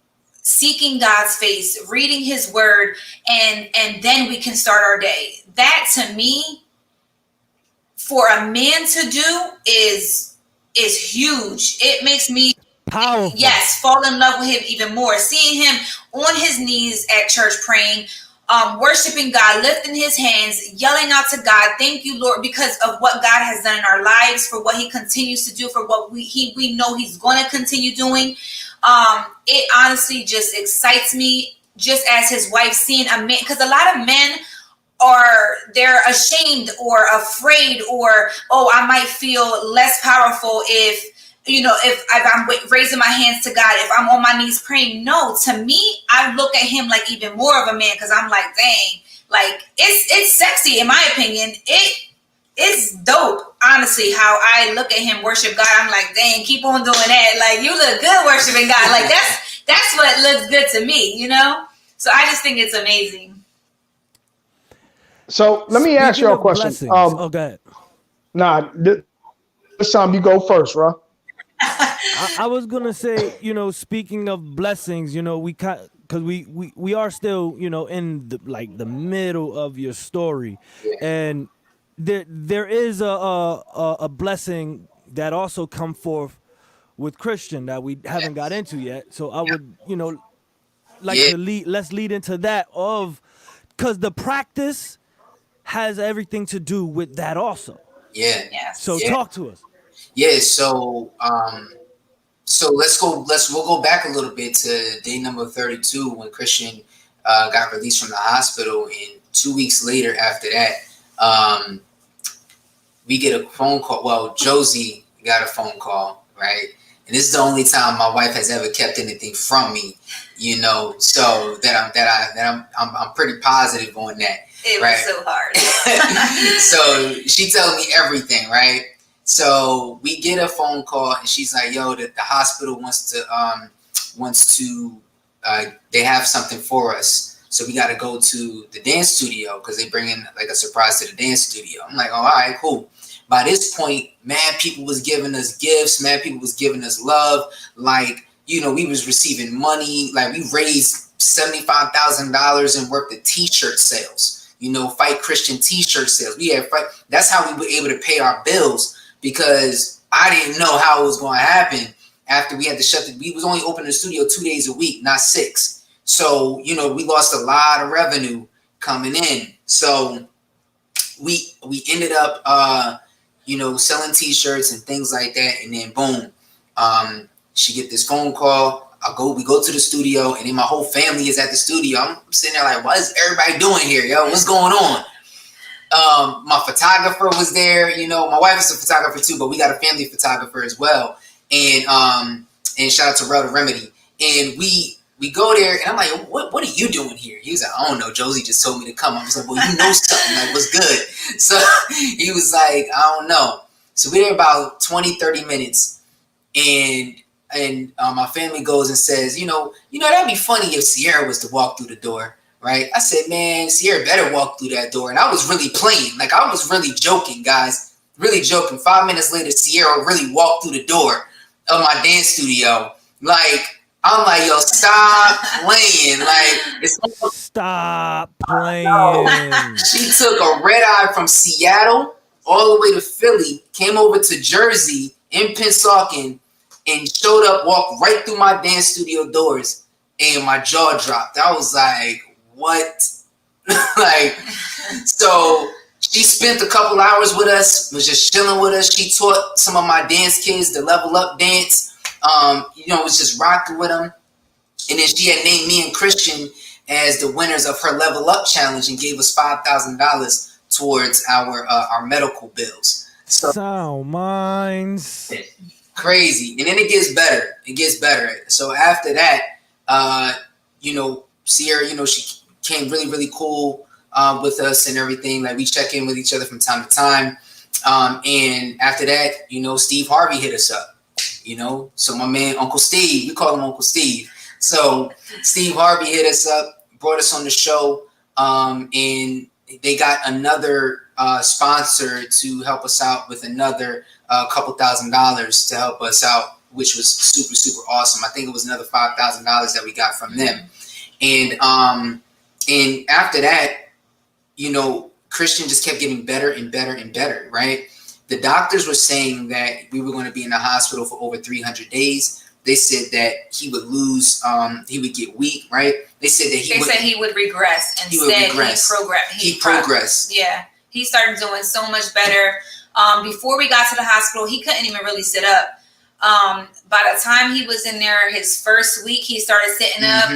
seeking God's face, reading his word, and then we can start our day. That to me, for a man to do is huge. It makes me powerful. Yes, fall in love with him even more. Seeing him on his knees at church praying, worshiping God, lifting his hands, yelling out to God, thank you, Lord, because of what God has done in our lives, for what he continues to do, for what we know he's going to continue doing. It honestly just excites me, just as his wife, seeing a man, because a lot of men they're ashamed or afraid, or, oh, I might feel less powerful if I'm raising my hands to God, if I'm on my knees praying. No, to me, I look at him like even more of a man, because I'm like, dang, like it's sexy in my opinion. It's dope, honestly, how I look at him worship God. I'm like, dang, keep on doing that. Like, you look good worshiping God. Like, that's what looks good to me, you know? So I just think it's amazing. So let me ask you a question. Oh, go ahead. Nah, this time you go first, bro. I was gonna say, speaking of blessings, because we are still, in the middle of your story, and there is a blessing that also come forth with Kristian that we haven't got into yet. So I would, let's lead into that, because the practice has everything to do with that also. Yeah. So talk to us. Yeah. So we'll go back a little bit to day number 32 when Kristian got released from the hospital, and 2 weeks later after that, we get a phone call. Well, Josie got a phone call, right? And this is the only time my wife has ever kept anything from me, so I'm pretty positive on that. It right? was so hard. So she tells me everything, right? So we get a phone call, and she's like, "Yo, the hospital wants to they have something for us, so we got to go to the dance studio because they bring in like a surprise to the dance studio." I'm like, "Oh, all right, cool." By this point, mad people was giving us gifts, mad people was giving us love. Like, we was receiving money. Like, we raised $75,000 in worth of T-shirt sales. Fight Kristian T-shirt sales. That's how we were able to pay our bills, because I didn't know how it was going to happen after we had to shut we was only open the studio 2 days a week, not 6. So, we lost a lot of revenue coming in. So we ended up, selling T-shirts and things like that. And then boom, she get this phone call. We go to the studio, and then my whole family is at the studio. I'm sitting there like, what is everybody doing here, yo? What's going on? My photographer was there. My wife is a photographer too, but we got a family photographer as well. And shout out to Rel the Remedy. And we go there, and I'm like, what are you doing here? He was like, I don't know. Josie just told me to come. I was like, well, you know something. Like, what's good? So he was like, I don't know. So we're there about 20, 30 minutes, and my family goes and says, that'd be funny if Sierra was to walk through the door, right? I said, man, Sierra better walk through that door. And I was really playing. Like, I was really joking, guys. Really joking. 5 minutes later, Sierra really walked through the door of my dance studio. Like, I'm like, yo, stop playing. Like, stop playing. She took a red eye from Seattle all the way to Philly, came over to Jersey in Pennsauken, and showed up, walked right through my dance studio doors, and my jaw dropped. I was like, what? So she spent a couple hours with us, was just chilling with us. She taught some of my dance kids the level up dance. Was just rocking with them. And then she had named me and Kristian as the winners of her level up challenge and gave us $5,000 towards our medical bills. So SoundMinds. Crazy. And then it gets better. So after that, Sierra, she came really, really cool with us and everything. Like, we check in with each other from time to time. And after that, Steve Harvey hit us up, So my man, Uncle Steve, we call him Uncle Steve. So Steve Harvey hit us up, brought us on the show, and they got another sponsor to help us out with another couple $1,000s to help us out, which was super, super awesome. I think it was another $5,000 that we got from them. And after that, Kristian just kept getting better and better and better, right? The doctors were saying that we were going to be in the hospital for over 300 days. They said that he would lose, he would get weak, right? They said he would regress. He progressed. Yeah. He started doing so much better. Before we got to the hospital, he couldn't even really sit up. By the time he was in there, his first week, he started sitting up.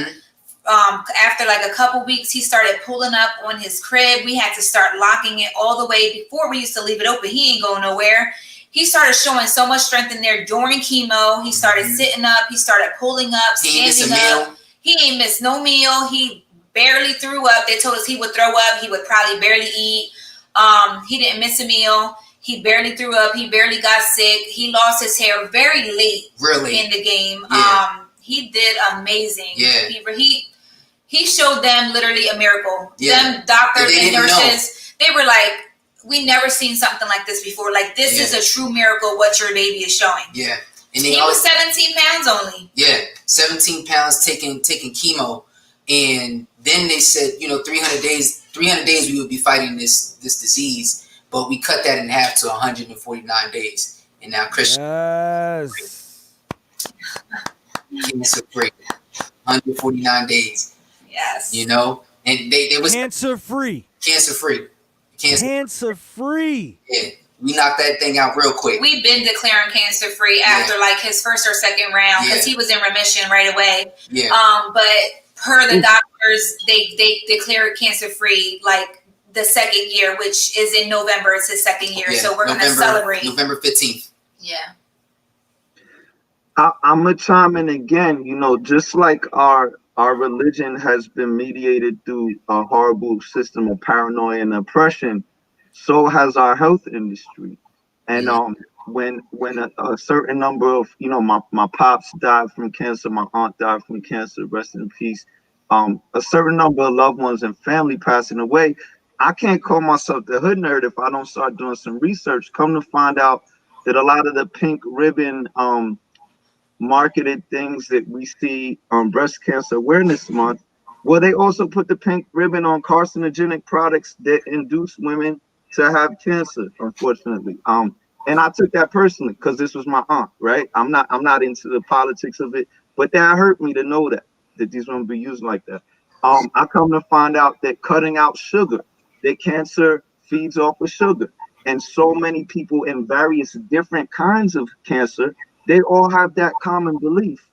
After like a couple weeks, he started pulling up on his crib. We had to start locking it all the way. Before, we used to leave it open. He ain't going nowhere. He started showing so much strength in there during chemo. He started sitting up. He started pulling up, standing up. He ain't missed no meal. He barely threw up. They told us he would throw up. He would probably barely eat. He didn't miss a meal. He barely threw up. He barely got sick. He lost his hair very late in the game. Yeah. He did amazing. Yeah. He showed them literally a miracle. Yeah. Them doctors and nurses, they were like, we never seen something like this before. Like, this is a true miracle what your baby is showing. Yeah. And he was 17 pounds only. Yeah, 17 pounds taking chemo. And then they said, 300 days we would be fighting this disease. But we cut that in half to 149 days. And now Kristian, cancer free. 149 days. Yes. And they was cancer free. Cancer free. Cancer free. Yeah. We knocked that thing out real quick. We've been declaring cancer free after like his first or second round because he was in remission right away. Yeah. But per the doctors, they declared cancer free like the second year, which is in November. It's his second year, so we're going to celebrate November 15th. Yeah. I'm gonna chime in again. Just like our religion has been mediated through a horrible system of paranoia and oppression, so has our health industry. And when a certain number of my pops died from cancer, my aunt died from cancer, rest in peace. A certain number of loved ones and family passing away. I can't call myself the hood nerd if I don't start doing some research. Come to find out that a lot of the pink ribbon marketed things that we see on Breast Cancer Awareness Month, well, they also put the pink ribbon on carcinogenic products that induce women to have cancer, unfortunately. And I took that personally because this was my aunt, right? I'm not into the politics of it, but that hurt me to know that these women be used like that. I come to find out that cutting out sugar, that cancer feeds off of sugar. And so many people in various different kinds of cancer, they all have that common belief.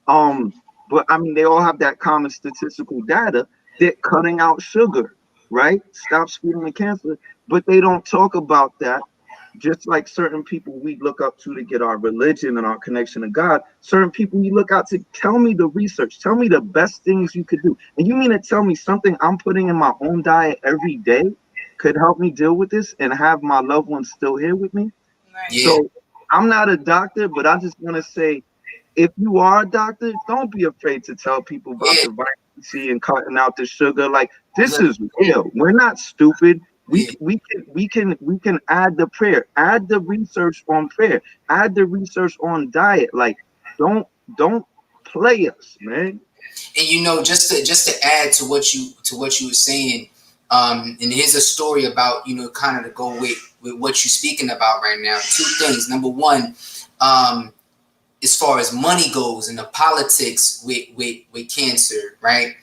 But I mean, they all have that common statistical data that cutting out sugar, right, stops feeding the cancer. But they don't talk about that. Just like certain people we look up to get our religion and our connection to God, certain people we look out to tell me the research, tell me the best things you could do. And you mean to tell me something I'm putting in my own diet every day could help me deal with this and have my loved ones still here with me? Right. Yeah. So I'm not a doctor, but I just want to say, if you are a doctor, don't be afraid to tell people about the vitamin C and cutting out the sugar. Like, this is real. We're not stupid. We can add the prayer, add the research on prayer, add the research on diet. Like, don't play us, man. And just to add to what you were saying, and here's a story about kind of to go with what you're speaking about right now. Two things. Number one, as far as money goes in the politics with cancer, right?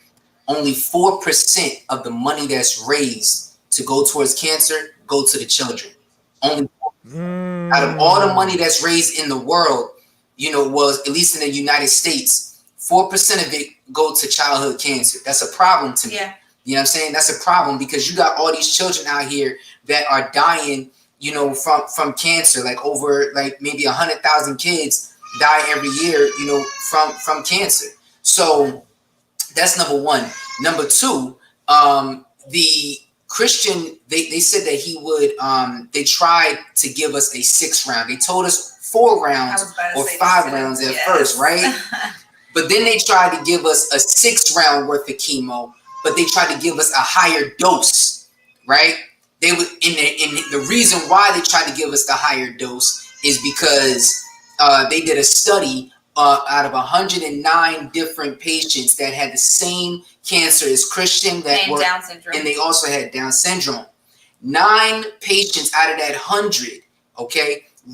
Only 4% of the money that's raised to go towards cancer go to the children. Only 4%. Out of all the money that's raised in the world, was at least in the United States, 4% of it go to childhood cancer. That's a problem to me. Yeah. You know what I'm saying? That's a problem because you got all these children out here that are dying, from cancer. Like over maybe 100,000 kids die every year, from cancer. So that's number one. Number two, the Kristian, they said that he would, they tried to give us a 6th round. They told us 4 rounds or 5 rounds at first, right? But then they tried to give us a 6th round worth of chemo, but they tried to give us a higher dose, right? They would, in the reason why they tried to give us the higher dose is because they did a study out of 109 different patients that had the same cancer as Kristian, and Down syndrome, and they also had Down syndrome. 9 patients out of that 100,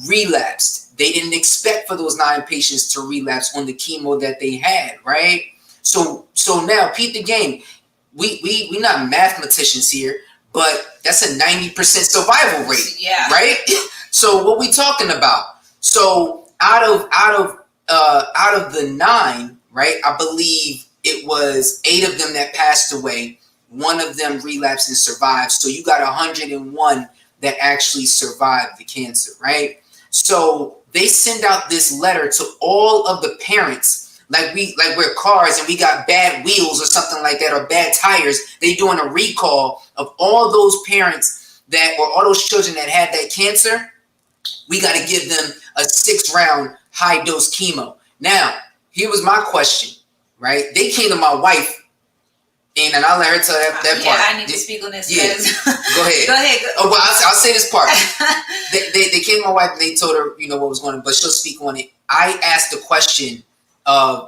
relapsed. They didn't expect for those 9 patients to relapse on the chemo that they had, right? So now, peep the game. We not mathematicians here, but that's a 90% survival rate, right? So what we talking about? So out of the 9, right? I believe it was 8 of them that passed away. 1 of them relapsed and survived. So you got 101 that actually survived the cancer, right? So they send out this letter to all of the parents, like we're cars and we got bad wheels or something like that, or bad tires. They doing a recall of all those parents that, or all those children that had that cancer. We got to give them a 6-round high dose chemo. Now, here was my question, right? They came to my wife, and I'll let her tell that part. Yeah, I need to speak on this. Yeah. Go ahead. Go ahead. Oh, well, I'll say this part. they came to my wife and they told her, what was going on, but she'll speak on it. I asked the question,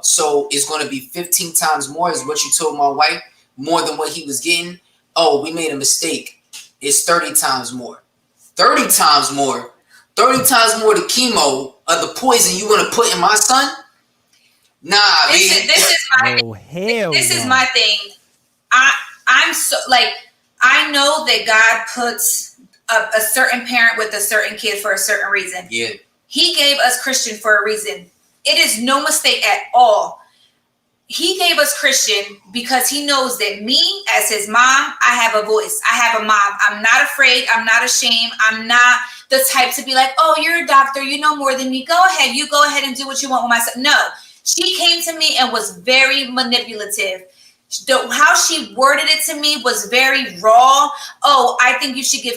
so it's going to be 15 times more is what you told my wife, more than what he was getting? Oh, we made a mistake. It's 30 times more. 30 times more. 30 times more the chemo of the poison you want to put in my son? Nah, this is my Oh, hell this no. is my thing. I'm so like, I know that God puts a certain parent with a certain kid for a certain reason. Yeah. He gave us Kristian for a reason. It is no mistake at all. He gave us Kristian because he knows that me, as his mom, I have a voice. I have a mom. I'm not afraid. I'm not ashamed. I'm not the type to be like, oh, you're a doctor. You know more than me. Go ahead. You go ahead and do what you want with my son. No, she came to me and was very manipulative. How she worded it to me was very raw. Oh, I think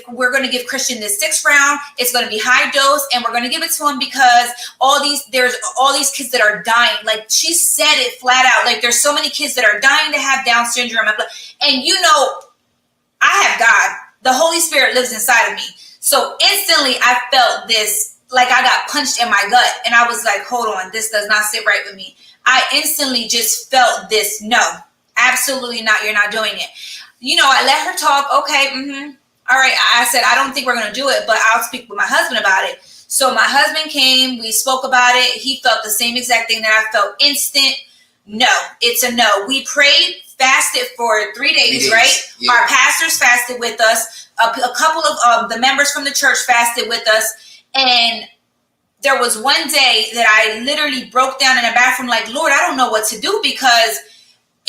we're going to give Kristian this 6th round. It's going to be high dose, and we're going to give it to him because there's all these kids that are dying. Like, she said it flat out. Like, there's so many kids that are dying to have Down syndrome. And I have God. The Holy Spirit lives inside of me. So instantly I felt this, like I got punched in my gut, and I was like, hold on, this does not sit right with me. I instantly just felt this, no. Absolutely not. You're not doing it. I let her talk. Okay. All right. I said, I don't think we're going to do it, but I'll speak with my husband about it. So my husband came, we spoke about it. He felt the same exact thing that I felt. Instant. No, it's a no. We prayed, fasted for 3 days, right? Yeah. Our pastors fasted with us. A couple of the members from the church fasted with us. And there was one day that I literally broke down in a bathroom like, Lord, I don't know what to do, because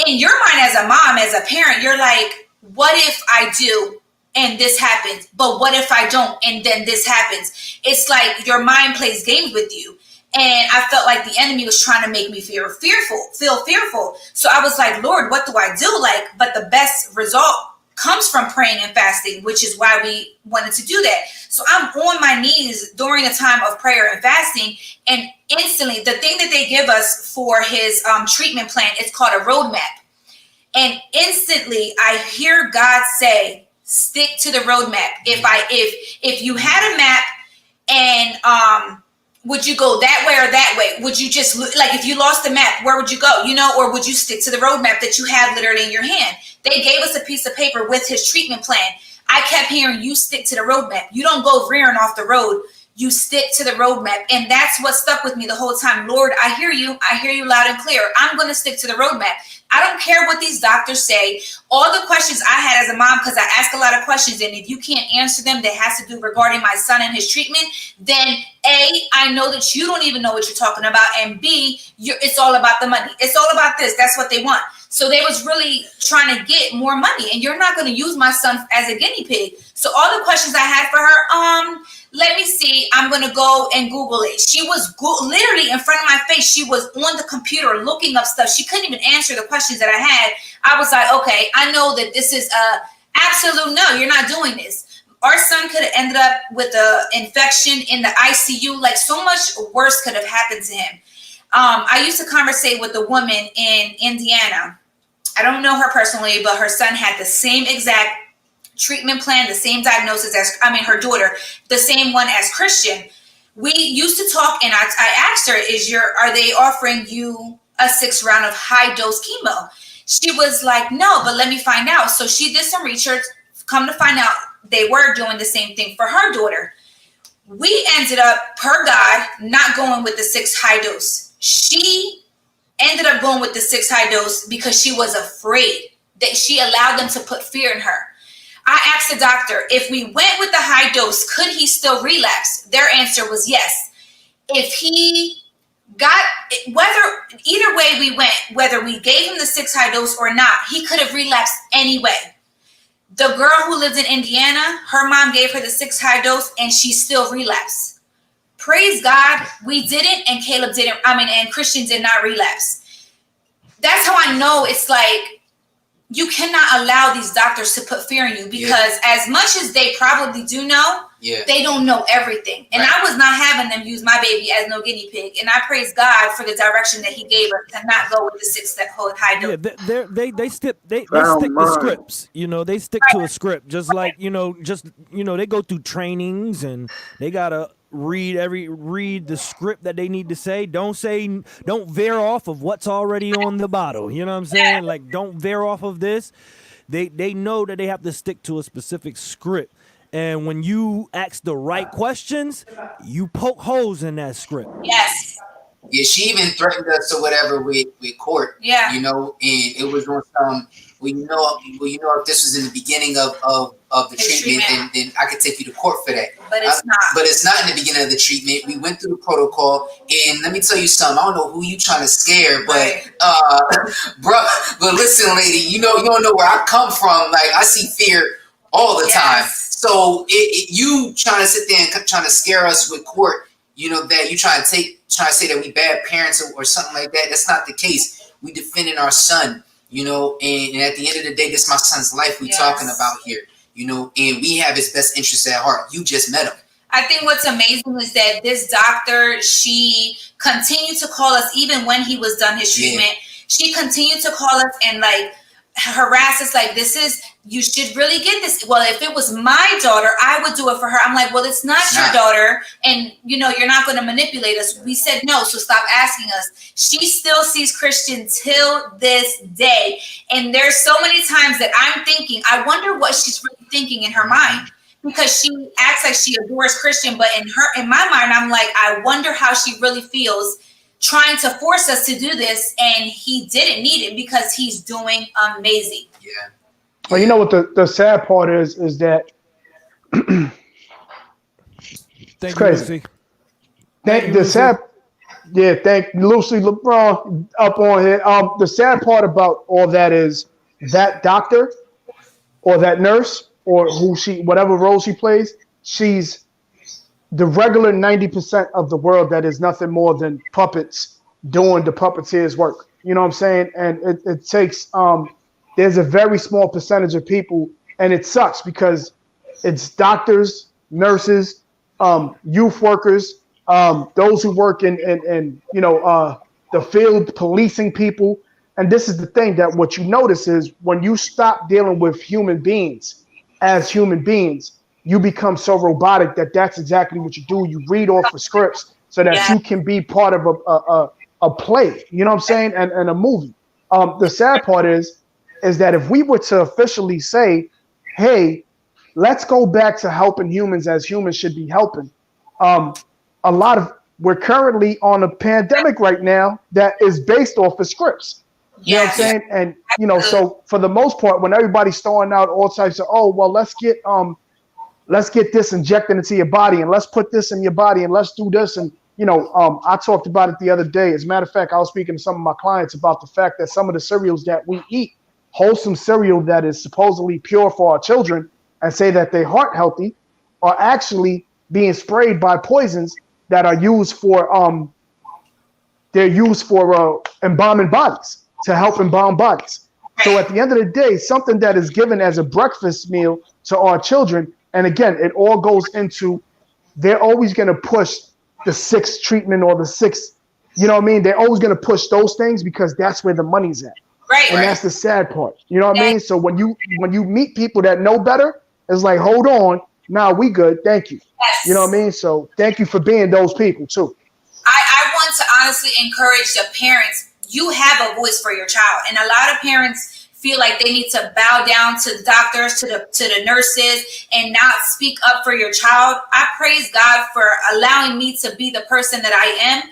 in your mind as a mom, as a parent, you're like, what if I do and this happens? But what if I don't and then this happens? It's like your mind plays games with you. And I felt like the enemy was trying to make me feel fearful. So I was like, Lord, what do I do? But the best result comes from praying and fasting, which is why we wanted to do that. So I'm on my knees during a time of prayer and fasting, and instantly the thing that they give us for his treatment plan, it's called a roadmap. And instantly I hear God say, stick to the roadmap. If you had a map and would you go that way or that way? Would you just, like, if you lost the map, where would you go? Or would you stick to the roadmap that you have literally in your hand? They gave us a piece of paper with his treatment plan. I kept hearing, you stick to the roadmap. You don't go rearing off the road. You stick to the roadmap. And that's what stuck with me the whole time. Lord, I hear you. I hear you loud and clear. I'm going to stick to the roadmap. I don't care what these doctors say. All the questions I had as a mom, because I ask a lot of questions, and if you can't answer them that has to do regarding my son and his treatment, then A, I know that you don't even know what you're talking about, and B, it's all about the money. It's all about this. That's what they want. So they was really trying to get more money, and you're not going to use my son as a guinea pig. So all the questions I had for her, let me see. I'm going to go and Google it. She was literally in front of my face. She was on the computer looking up stuff. She couldn't even answer the questions that I had. I was like, okay, I know that this is a absolute no. You're not doing this. Our son could have ended up with an infection in the ICU. Like, so much worse could have happened to him. I used to conversate with a woman in Indiana. I don't know her personally, but her son had the same exact treatment plan, the same diagnosis her daughter, the same one as Kristian. We used to talk, and I asked her, are they offering you a 6th round of high dose chemo? She was like, no, but let me find out. So she did some research. Come to find out, they were doing the same thing for her daughter. We ended up, per God, not going with the 6 high dose. She ended up going with the 6 high dose because she was afraid that she allowed them to put fear in her. I asked the doctor, if we went with the high dose, could he still relapse? Their answer was yes. if he got, either way we went, whether we gave him the 6 high dose or not, he could have relapsed anyway. The girl who lived in Indiana, her mom gave her the 6 high dose and she still relapsed. Praise God, we didn't, and Caleb didn't. And Kristian did not relapse. That's how I know it's like, you cannot allow these doctors to put fear in you, because as much as they probably do know, they don't know everything. And I was not having them use my baby as no guinea pig. And I praise God for the direction that he gave us to not go with the 6 high dose. Yeah, they stick to scripts. They stick to a script, just like, they go through trainings and they gotta read the script that they need to say. Don't veer off of what's already on the bottle. You know what I'm saying? Like, don't veer off of this. They know that they have to stick to a specific script. And when you ask the right questions, you poke holes in that script. Yes. Yeah, she even threatened us or whatever with court. Yeah. And it was on some, if this was in the beginning of the treatment, then I could take you to court for that. But it's not. But it's not in the beginning of the treatment. We went through the protocol, and let me tell you something. I don't know who you trying to scare, but bro. But listen, lady, you don't know where I come from. Like, I see fear all the time. So you trying to sit there and trying to scare us with court, that you trying to say that we bad parents or something like that. That's not the case. We defending our son, and at the end of the day, this is my son's life we talking about here, and we have his best interests at heart. You just met him. I think what's amazing is that this doctor, she continued to call us even when he was done his treatment. She continued to call us and like harass us, like, you should really get this. Well, if it was my daughter, I would do it for her. I'm like, well, it's not your daughter, and you're not going to manipulate us. We said no, so stop asking us. She still sees Kristian till this day, and there's so many times that I'm thinking, I wonder what she's really thinking in her mind, because she acts like she adores Kristian, but in my mind, I'm like, I wonder how she really feels trying to force us to do this, and he didn't need it because he's doing amazing. Yeah. Well, you know what the sad part is that Thank you, Lucy. Thank Lucy LeBron up on here. The sad part about all that is that doctor or that nurse or whatever role she plays, she's the regular 90% of the world that is nothing more than puppets doing the puppeteer's work. You know what I'm saying? And it takes there's a very small percentage of people, and it sucks because it's doctors, nurses, youth workers, those who work in the field, policing people. And this is the thing, that what you notice is when you stop dealing with human beings as human beings, you become so robotic that's exactly what you do. You read off of scripts so that you can be part of a play, you know what I'm saying, and a movie. The sad part is that if we were to officially say, hey, let's go back to helping humans as humans should be helping. We're currently on a pandemic right now that is based off of scripts. You know what I'm saying? And, so for the most part, when everybody's throwing out all types of, let's get this injected into your body, and let's put this in your body, and let's do this. And, I talked about it the other day. As a matter of fact, I was speaking to some of my clients about the fact that some of the cereals that we eat, wholesome cereal that is supposedly pure for our children and say that they're heart healthy, are actually being sprayed by poisons that are used for embalming bodies, to help embalm bodies. So at the end of the day, something that is given as a breakfast meal to our children, and again, it all goes into, they're always going to push the 6 treatment or the 6, you know what I mean? They're always going to push those things because that's where the money's at. Right. And that's the sad part. You know what I mean? So when you meet people that know better, it's like, hold on, nah, we good. Thank you. Yes. You know what I mean? So thank you for being those people too. I want to honestly encourage the parents. You have a voice for your child. And a lot of parents feel like they need to bow down to the doctors, to the nurses, and not speak up for your child. I praise God for allowing me to be the person that I am.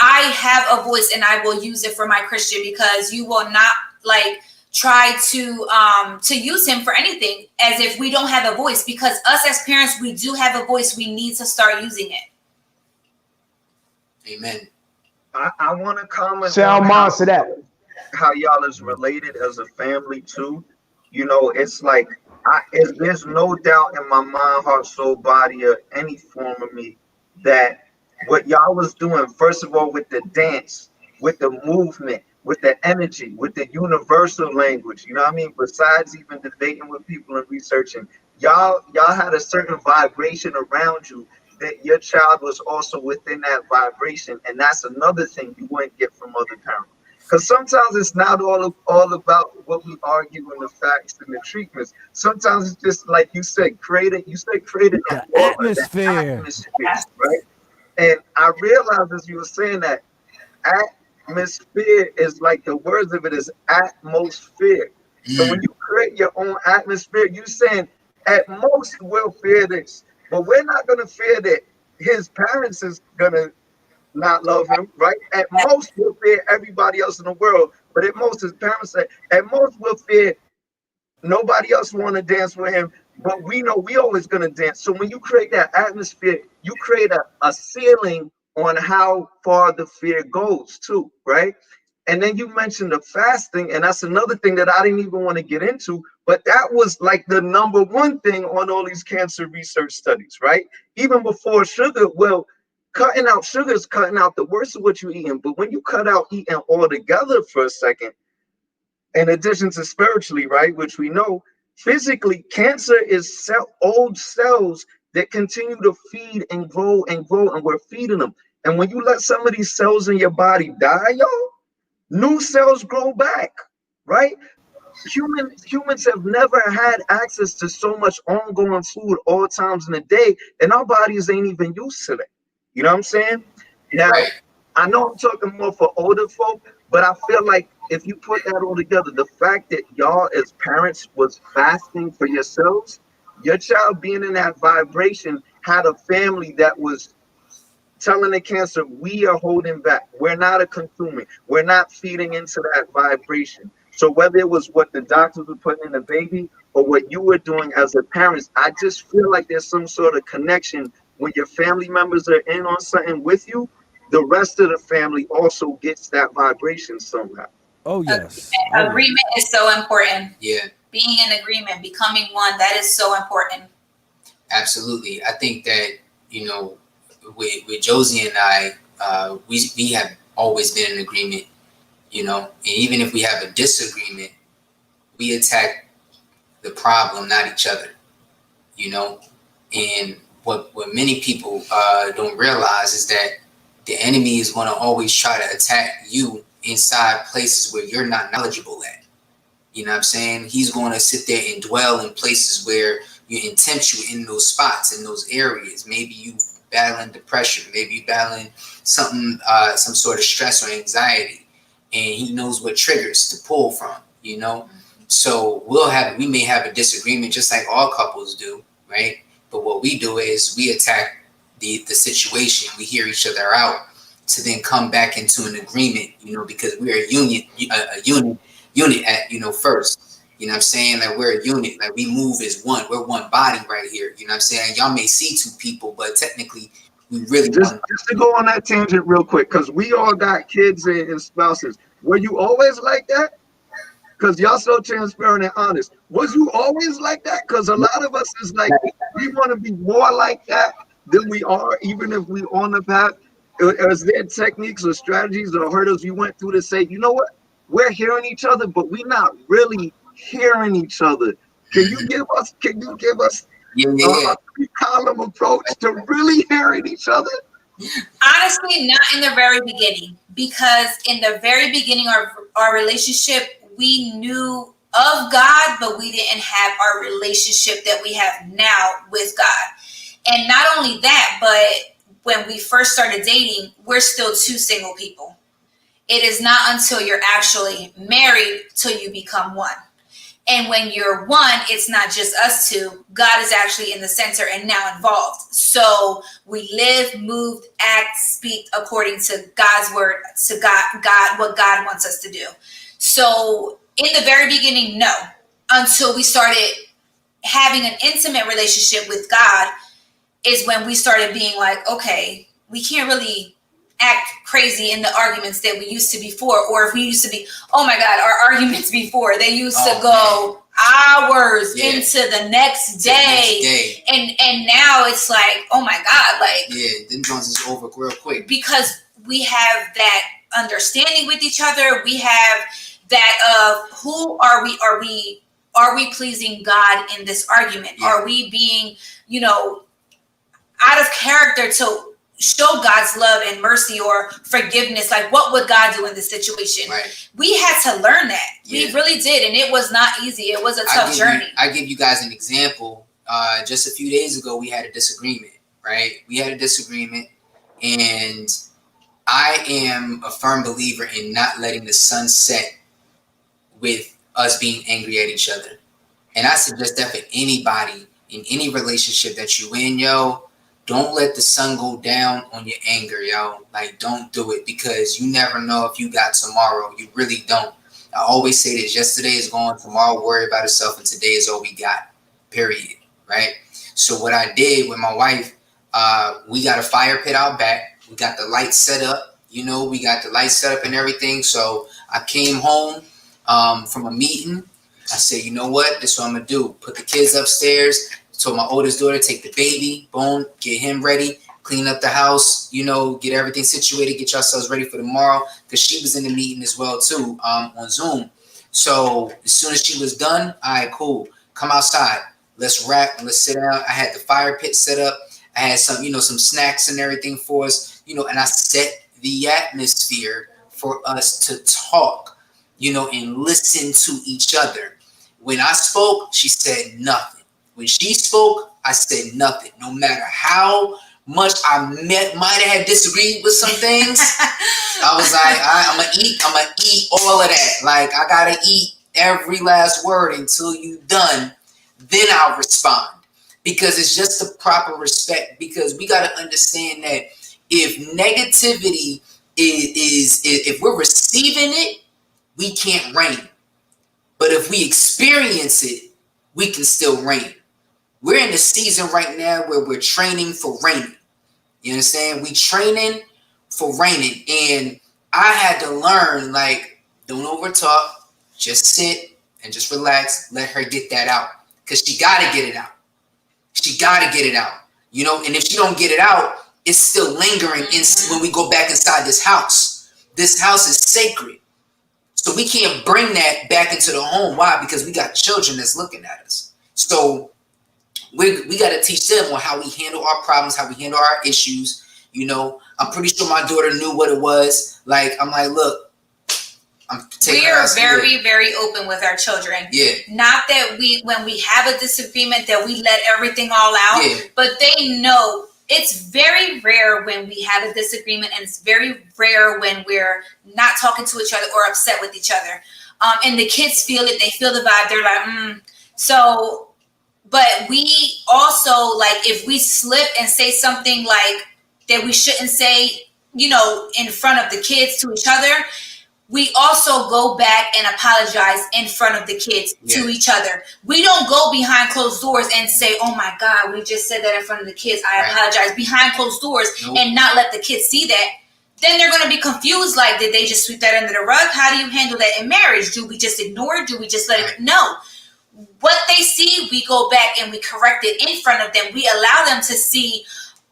I have a voice, and I will use it for my Kristian, because you will not try to use him for anything as if we don't have a voice, because us as parents, we do have a voice. We need to start using it. Amen. I want to comment Sound on minds to that. how y'all is related as a family too. You know, it's like there's no doubt in my mind, heart, soul, body, or any form of me that what y'all was doing, first of all, with the dance, with the movement, with the energy, with the universal language, you know what I mean? Besides even debating with people and researching, y'all had a certain vibration around you that your child was also within that vibration, and that's another thing you wouldn't get from other parents. Because sometimes it's not all about what we argue and the facts and the treatments. Sometimes it's just like you said, creating The that aura, that atmosphere. atmosphere, right? And I realized as you were saying that atmosphere is like the words of it is atmosphere. So when you create your own atmosphere, you're saying at most we'll fear this, but we're not gonna fear that his parents is gonna not love him, right? At most, we'll fear everybody else in the world, but at most, his parents say, at most, we'll fear nobody else want to dance with him, but we know we always gonna dance. So when you create that atmosphere, you create a ceiling on how far the fear goes, too, right? And then you mentioned the fasting, and that's another thing that I didn't even want to get into, but that was like the number one thing on all these cancer research studies, right? Even before sugar, well, cutting out sugar is cutting out the worst of what you're eating. But when you cut out eating altogether for a second, in addition to spiritually, right, which we know, physically, cancer is old cells that continue to feed and grow, and we're feeding them. And when you let some of these cells in your body die, y'all, new cells grow back, right? Humans have never had access to so much ongoing food all times in the day, and our bodies ain't even used to that. You know what I'm saying? Now, Right. I know I'm talking more for older folk, but I feel like if you put that all together, the fact that y'all as parents was fasting for yourselves, your child being in that vibration had a family that was telling the cancer, we are holding back. We're not a consuming. We're not feeding into that vibration. So whether it was what the doctors were putting in the baby or what you were doing as a parent, I just feel like there's some sort of connection when your family members are in on something with you. The rest of the family also gets that vibration somehow. Oh yes. Oh, yes. Agreement is so important. Yeah, Being in agreement, becoming one, that is so important. absolutely. I think that, you know, with Josie and I, we have always been in agreement, you know, and even if we have a disagreement, we attack the problem, not each other, you know. And what many people don't realize is that the enemy is going to always try to attack you inside places where you're not knowledgeable at. You know what I'm saying? He's going to sit there and dwell in places where you tempt you in those spots, in those areas. Maybe you battling depression, maybe you battling something, some sort of stress or anxiety, and he knows what triggers to pull from, you know. So we may have a disagreement just like all couples do, right? But what we do is we attack the situation. We hear each other out to then come back into an agreement, you know, because we're a unit at, you know, first. You know what I'm saying? Like we're a unit, like we move as one. We're one body right here. You know what I'm saying? Y'all may see two people, but technically we really just to go on that tangent real quick, because we all got kids and spouses. Were you always like that? Because y'all so transparent and honest. Was you always like that? Because a lot of us is like, we want to be more like that than we are, even if we on the path. Is there techniques or strategies or hurdles you went through to say, you know what? We're hearing each other, but we're not really hearing each other. Can you give us a three-column approach to really hearing each other? Honestly, not in the very beginning, because in the very beginning of our relationship, we knew of God, but we didn't have our relationship that we have now with God. And not only that, but when we first started dating, we're still two single people. It is not until you're actually married till you become one. And when you're one, it's not just us two. God is actually in the center and now involved. So we live, move, act, speak according to God's word, to God, what God wants us to do. So in the very beginning, no, until we started having an intimate relationship with God is when we started being like, okay, we can't really act crazy in the arguments that we used to before, or if we used to be, oh my God, our arguments before, they used to go hours into the next day. And now it's like, oh my God, like, then Jones is over real quick. Because we have that understanding with each other. We have that of who are we? Are we pleasing God in this argument? Yeah. Are we being, out of character to show God's love and mercy or forgiveness? Like, what would God do in this situation? Right. We had to learn that. Yeah. We really did. And it was not easy. It was a tough journey. I give you guys an example. Just a few days ago, we had a disagreement, right? We had a disagreement, and I am a firm believer in not letting the sun set with us being angry at each other. And I suggest that for anybody in any relationship that you in, don't let the sun go down on your anger, Like, don't do it, because you never know if you got tomorrow. You really don't. I always say this: yesterday is gone, tomorrow worry about itself, and today is all we got, period, right? So what I did with my wife, we got a fire pit out back. We got the lights set up, we got the lights set up and everything. So I came home from a meeting. I said, you know what? This is what I'm going to do. Put the kids upstairs. Told my oldest daughter, take the baby, boom, get him ready, clean up the house, get everything situated, get yourselves ready for tomorrow, because she was in the meeting as well, too, on Zoom. So as soon as she was done, all right, cool. Come outside. Let's wrap and let's sit down. I had the fire pit set up. I had some, some snacks and everything for us, and I set the atmosphere for us to talk, and listen to each other. When I spoke, she said nothing. When she spoke, I said nothing. No matter how much I might have disagreed with some things, I was like, I'm gonna eat all of that. Like, I gotta eat every last word until you done. Then I'll respond, because it's just the proper respect. Because we gotta understand that if negativity is if we're receiving it, we can't reign. But if we experience it, we can still reign. We're in the season right now where we're training for reigning. You understand? We training for reigning. And I had to learn, like, don't overtalk. Just sit and just relax. Let her get that out. Because she got to get it out. She got to get it out. And if she don't get it out, it's still lingering when we go back inside this house. This house is sacred. So we can't bring that back into the home. Why? Because we got children that's looking at us. So we got to teach them on how we handle our problems, how we handle our issues. I'm pretty sure my daughter knew what it was. Like, I'm like, look, we are very, very open with our children. Yeah. Not that when we have a disagreement, that we let everything all out. Yeah. But they know it's very rare when we have a disagreement, and it's very rare when we're not talking to each other or upset with each other. And the kids feel it. They feel the vibe. They're like, So... But we also, like, if we slip and say something like that we shouldn't say, in front of the kids to each other, we also go back and apologize in front of the kids to each other. We don't go behind closed doors and say, oh my God, we just said that in front of the kids. I apologize behind closed doors and not let the kids see that. Then they're going to be confused. Like, did they just sweep that under the rug? How do you handle that in marriage? Do we just ignore it? Do we just let it? No. What they see, we go back and we correct it in front of them. We allow them to see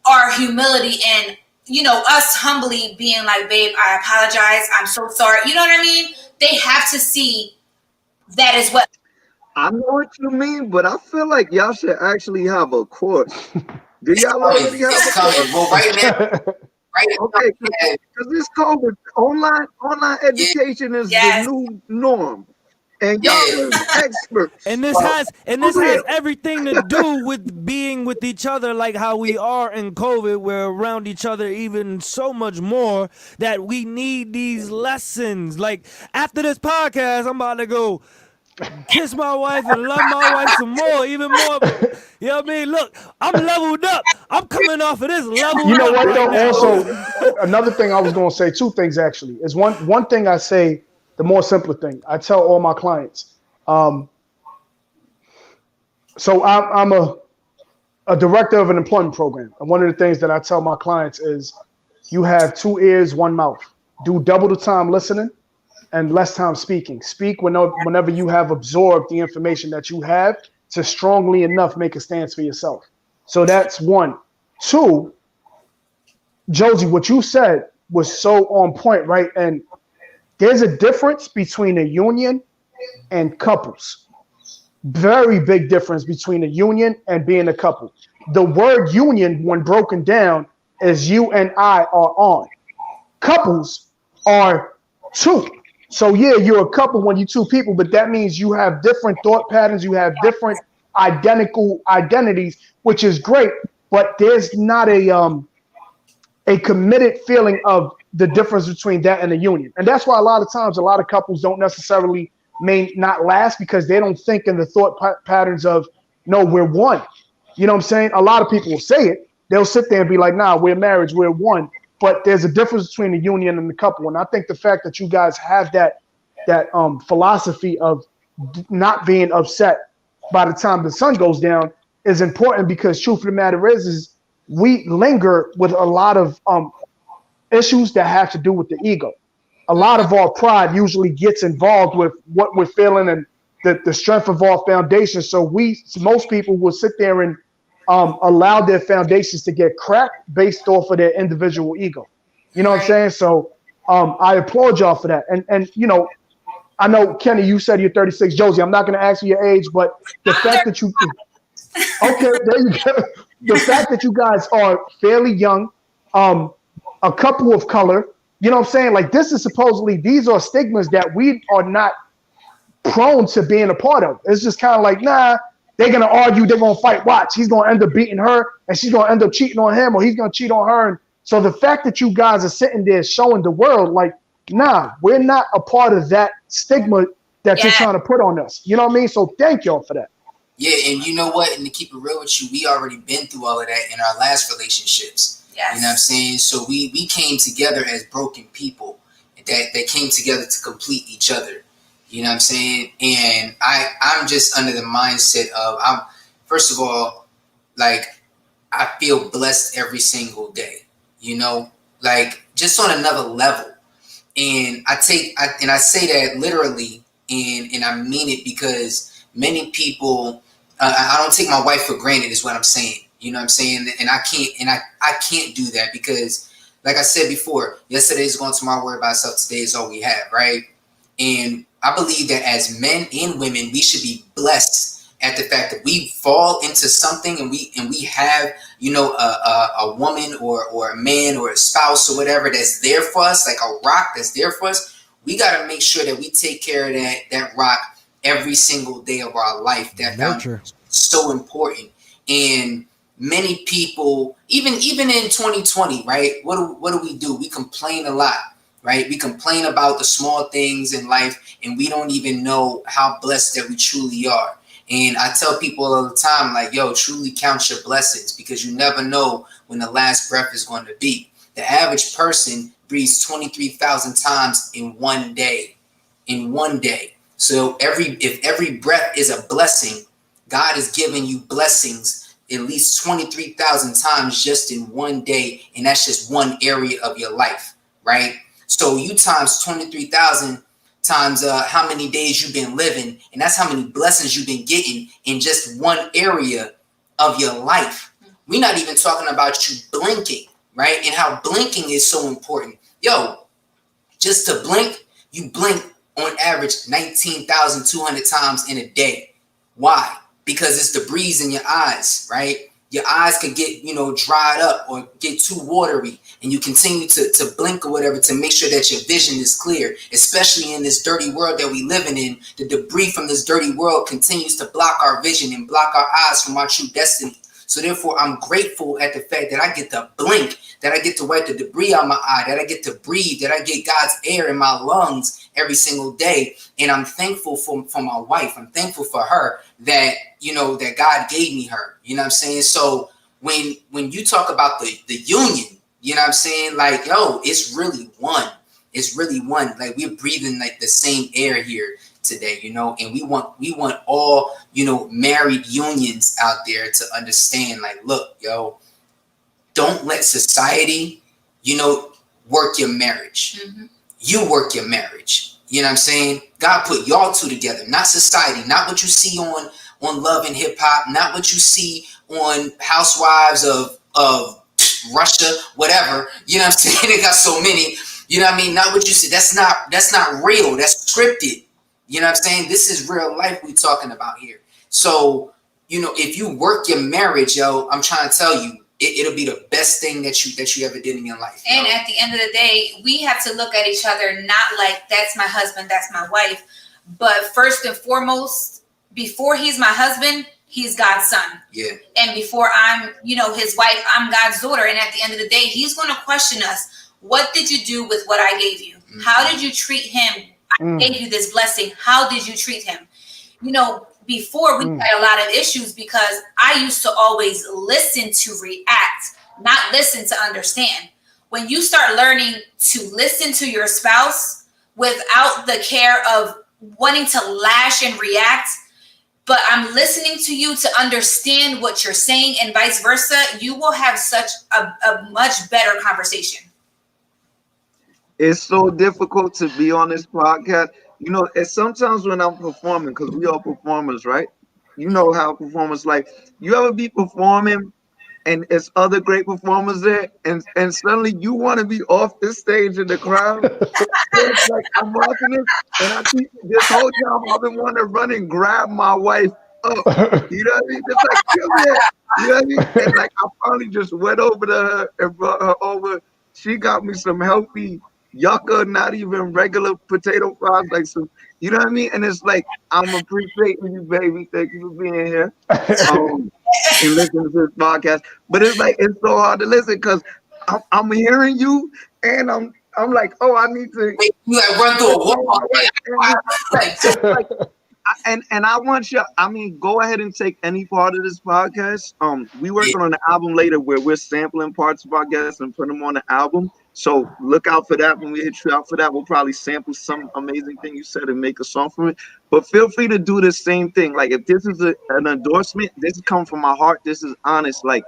our humility and, us humbly being like, babe, I apologize. I'm so sorry. You know what I mean? They have to see that as well. I know what you mean, but I feel like y'all should actually have a course. Do y'all already have a course? Well, right now. Okay, because this COVID, online education is the new norm. And y'all are experts. And this has everything to do with being with each other, like how we are in COVID. We're around each other even so much more that we need these lessons. Like, after this podcast, I'm about to go kiss my wife and love my wife some more, even more. You know what I mean? Look, I'm leveled up. I'm coming off of this level. You know what, though? Also, another thing I was going to say, two things actually, is one thing I say. The more simpler thing, I tell all my clients. So I'm a director of an employment program. And one of the things that I tell my clients is you have 2 ears, 1 mouth. Do double the time listening and less time speaking. Speak whenever you have absorbed the information that you have to strongly enough make a stance for yourself. So that's 1. 2, Josie, what you said was so on point, right? And there's a difference between a union and couples. Very big difference between a union and being a couple. The word union, when broken down, is you and I are on. Couples are 2. So yeah, you're a couple when you're 2 people, but that means you have different thought patterns, you have different identical identities, which is great, but there's not a committed feeling of the difference between that and a union. And that's why a lot of times a lot of couples don't necessarily may not last, because they don't think in the thought patterns of, no, we're one. You know what I'm saying? A lot of people will say it. They'll sit there and be like, nah, we're marriage, we're one. But there's a difference between the union and the couple. And I think the fact that you guys have that philosophy of not being upset by the time the sun goes down is important, because truth of the matter is we linger with a lot of issues that have to do with the ego. A lot of our pride usually gets involved with what we're feeling and the strength of our foundation. So most people will sit there and allow their foundations to get cracked based off of their individual ego. You know what I'm saying? So I applaud y'all for that. And you know, I know, Kenny, you said you're 36. Josie, I'm not going to ask you your age, but the fact that you okay, there you go. The fact that you guys are fairly young, a couple of color, you know what I'm saying? Like, this is supposedly, these are stigmas that we are not prone to being a part of. It's just kind of like, nah, they're going to argue, they're going to fight. Watch, he's going to end up beating her, and she's going to end up cheating on him, or he's going to cheat on her. And so the fact that you guys are sitting there showing the world, like, nah, we're not a part of that stigma that you're trying to put on us. You know what I mean? So thank y'all for that. Yeah, and you know what? And to keep it real with you, we already been through all of that in our last relationships. Yes. You know what I'm saying? So we came together as broken people that came together to complete each other. You know what I'm saying? And I'm just under the mindset of, first of all, like, I feel blessed every single day, you know, like, just on another level. And I say that literally, and I mean it, because many people, I don't take my wife for granted is what I'm saying. You know what I'm saying? And I can't do that, because, like I said before, yesterday is gone, tomorrow worry about itself, today is all we have, right? And I believe that as men and women, we should be blessed at the fact that we fall into something and we have, you know, a woman or a man or a spouse or whatever that's there for us, like a rock that's there for us. We got to make sure that we take care of that rock every single day of our life. That foundation is so important. And many people, even in 2020, right? What do? We complain a lot, right? We complain about the small things in life, and we don't even know how blessed that we truly are. And I tell people all the time, like, yo, truly count your blessings, because you never know when the last breath is going to be. The average person breathes 23,000 times in one day. So if every breath is a blessing, God is giving you blessings at least 23,000 times just in one day. And that's just one area of your life, right? So you times 23,000 times how many days you've been living, and that's how many blessings you've been getting in just one area of your life. We're not even talking about you blinking, right? And how blinking is so important. Yo, just to blink, you blink on average 19,200 times in a day. Why? Because it's the breeze in your eyes, right? Your eyes could get, you know, dried up or get too watery, and you continue to blink or whatever to make sure that your vision is clear, especially in this dirty world that we living in. The debris from this dirty world continues to block our vision and block our eyes from our true destiny. So therefore, I'm grateful at the fact that I get to blink, that I get to wipe the debris out of my eye, that I get to breathe, that I get God's air in my lungs every single day. And I'm thankful for my wife. I'm thankful for her that, you know, that God gave me her. You know what I'm saying? So when you talk about the union, you know what I'm saying? Like, yo, it's really one. It's really one. Like, we're breathing like the same air here today, you know, and we want all, you know, married unions out there to understand, like, look, yo, don't let society work your marriage. You work your marriage. You know what I'm saying? God put y'all two together, not society, not what you see on Love and Hip Hop, not what you see on Housewives of Russia, whatever. You know what I'm saying? They got so many. You know what I mean? Not what you see. That's not real. That's scripted. You know what I'm saying? This is real life we talking about here. So, if you work your marriage, yo, I'm trying to tell you, it'll be the best thing that you ever did in your life. And at the end of the day, we have to look at each other not like that's my husband, that's my wife, but first and foremost, before he's my husband, he's God's son. Yeah. And before I'm, his wife, I'm God's daughter. And at the end of the day, he's going to question us. What did you do with what I gave you? How did you treat him? I gave you this blessing. How did you treat him? Before we had a lot of issues because I used to always listen to react, not listen to understand. When you start learning to listen to your spouse without the care of wanting to lash and react, but I'm listening to you to understand what you're saying and vice versa, you will have such a much better conversation. It's so difficult to be on this podcast. It's sometimes when I'm performing, because we are performers, right? You know how performers like. You ever be performing and it's other great performers there, and suddenly you want to be off the stage in the crowd? It's like I'm watching it, and I keep this whole time I've been wanting to run and grab my wife up. You know what I mean? Just like, come here. You know what I mean? And like I finally just went over to her and brought her over. She got me some healthy yucca, not even regular potato fries, like some, you know what I mean? And it's like, I'm appreciating you, baby. Thank you for being here and listening to this podcast. But it's like, it's so hard to listen because I'm hearing you and I'm like, oh, I need to. You like run through a wall. And I want you, go ahead and take any part of this podcast. We working on an album later where we're sampling parts of our guests and putting them on the album. So look out for that. When we hit you out for that, we'll probably sample some amazing thing you said and make a song from it. But feel free to do the same thing. Like if this is an endorsement, this is coming from my heart. This is honest. Like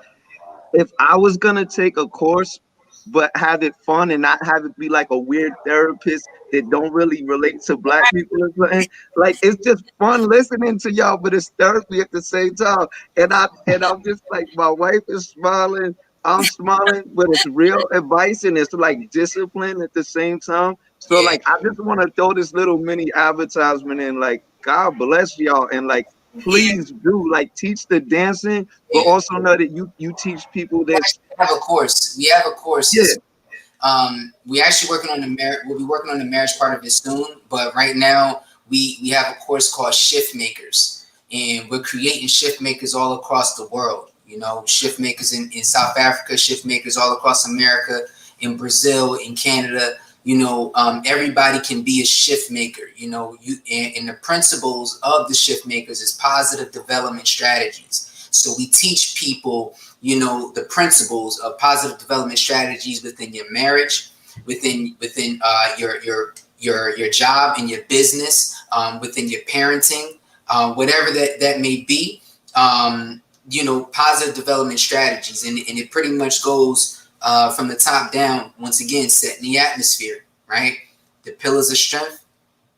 if I was gonna take a course, but have it fun and not have it be like a weird therapist that don't really relate to black people or something. Like it's just fun listening to y'all, but it's therapy at the same time. And I'm just like, my wife is smiling. I'm smiling, but it's real advice and it's like discipline at the same time. So like, I just want to throw this little mini advertisement in, like, God bless y'all. And like, please do like teach the dancing, but also know that you teach people that. We have a course. Yeah. We actually working on the marriage. We'll be working on the marriage part of it soon. But right now we have a course called Shift Makers, and we're creating shift makers all across the world. Shift makers in South Africa, shift makers all across America, in Brazil, in Canada. Everybody can be a shift maker. And the principles of the shift makers is positive development strategies. So we teach people, the principles of positive development strategies within your marriage, within your job and your business, within your parenting, whatever that may be. Positive development strategies. And it pretty much goes from the top down, once again, setting the atmosphere, right? The pillars of strength,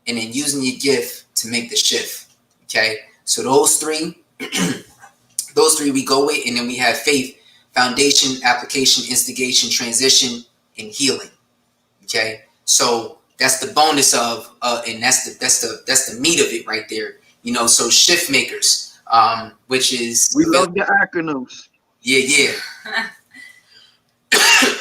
and then using your gift to make the shift. Okay. So those three we go with, and then we have faith, foundation, application, instigation, transition, and healing. Okay. So that's the bonus of, and that's the meat of it right there. So shift makers. Which is we love the acronyms. Yeah.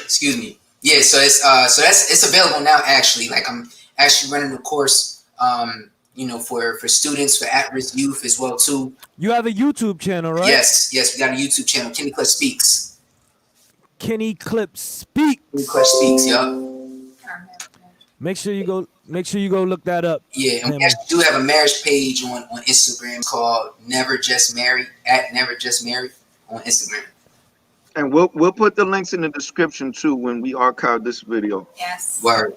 Excuse me. Yeah, so it's available now. Actually, like I'm actually running the course. For students, for at-risk youth as well too. You have a YouTube channel, right? Yes, we got a YouTube channel. Kenny Clip Speaks. Kenny Clip Speaks. Kenny Clip Speaks. Yup. Make sure you go look that up. Yeah, and we actually do have a marriage page on Instagram called Never Just Married, at Never Just Married on Instagram. And we'll put the links in the description too when we archive this video. Yes. Word.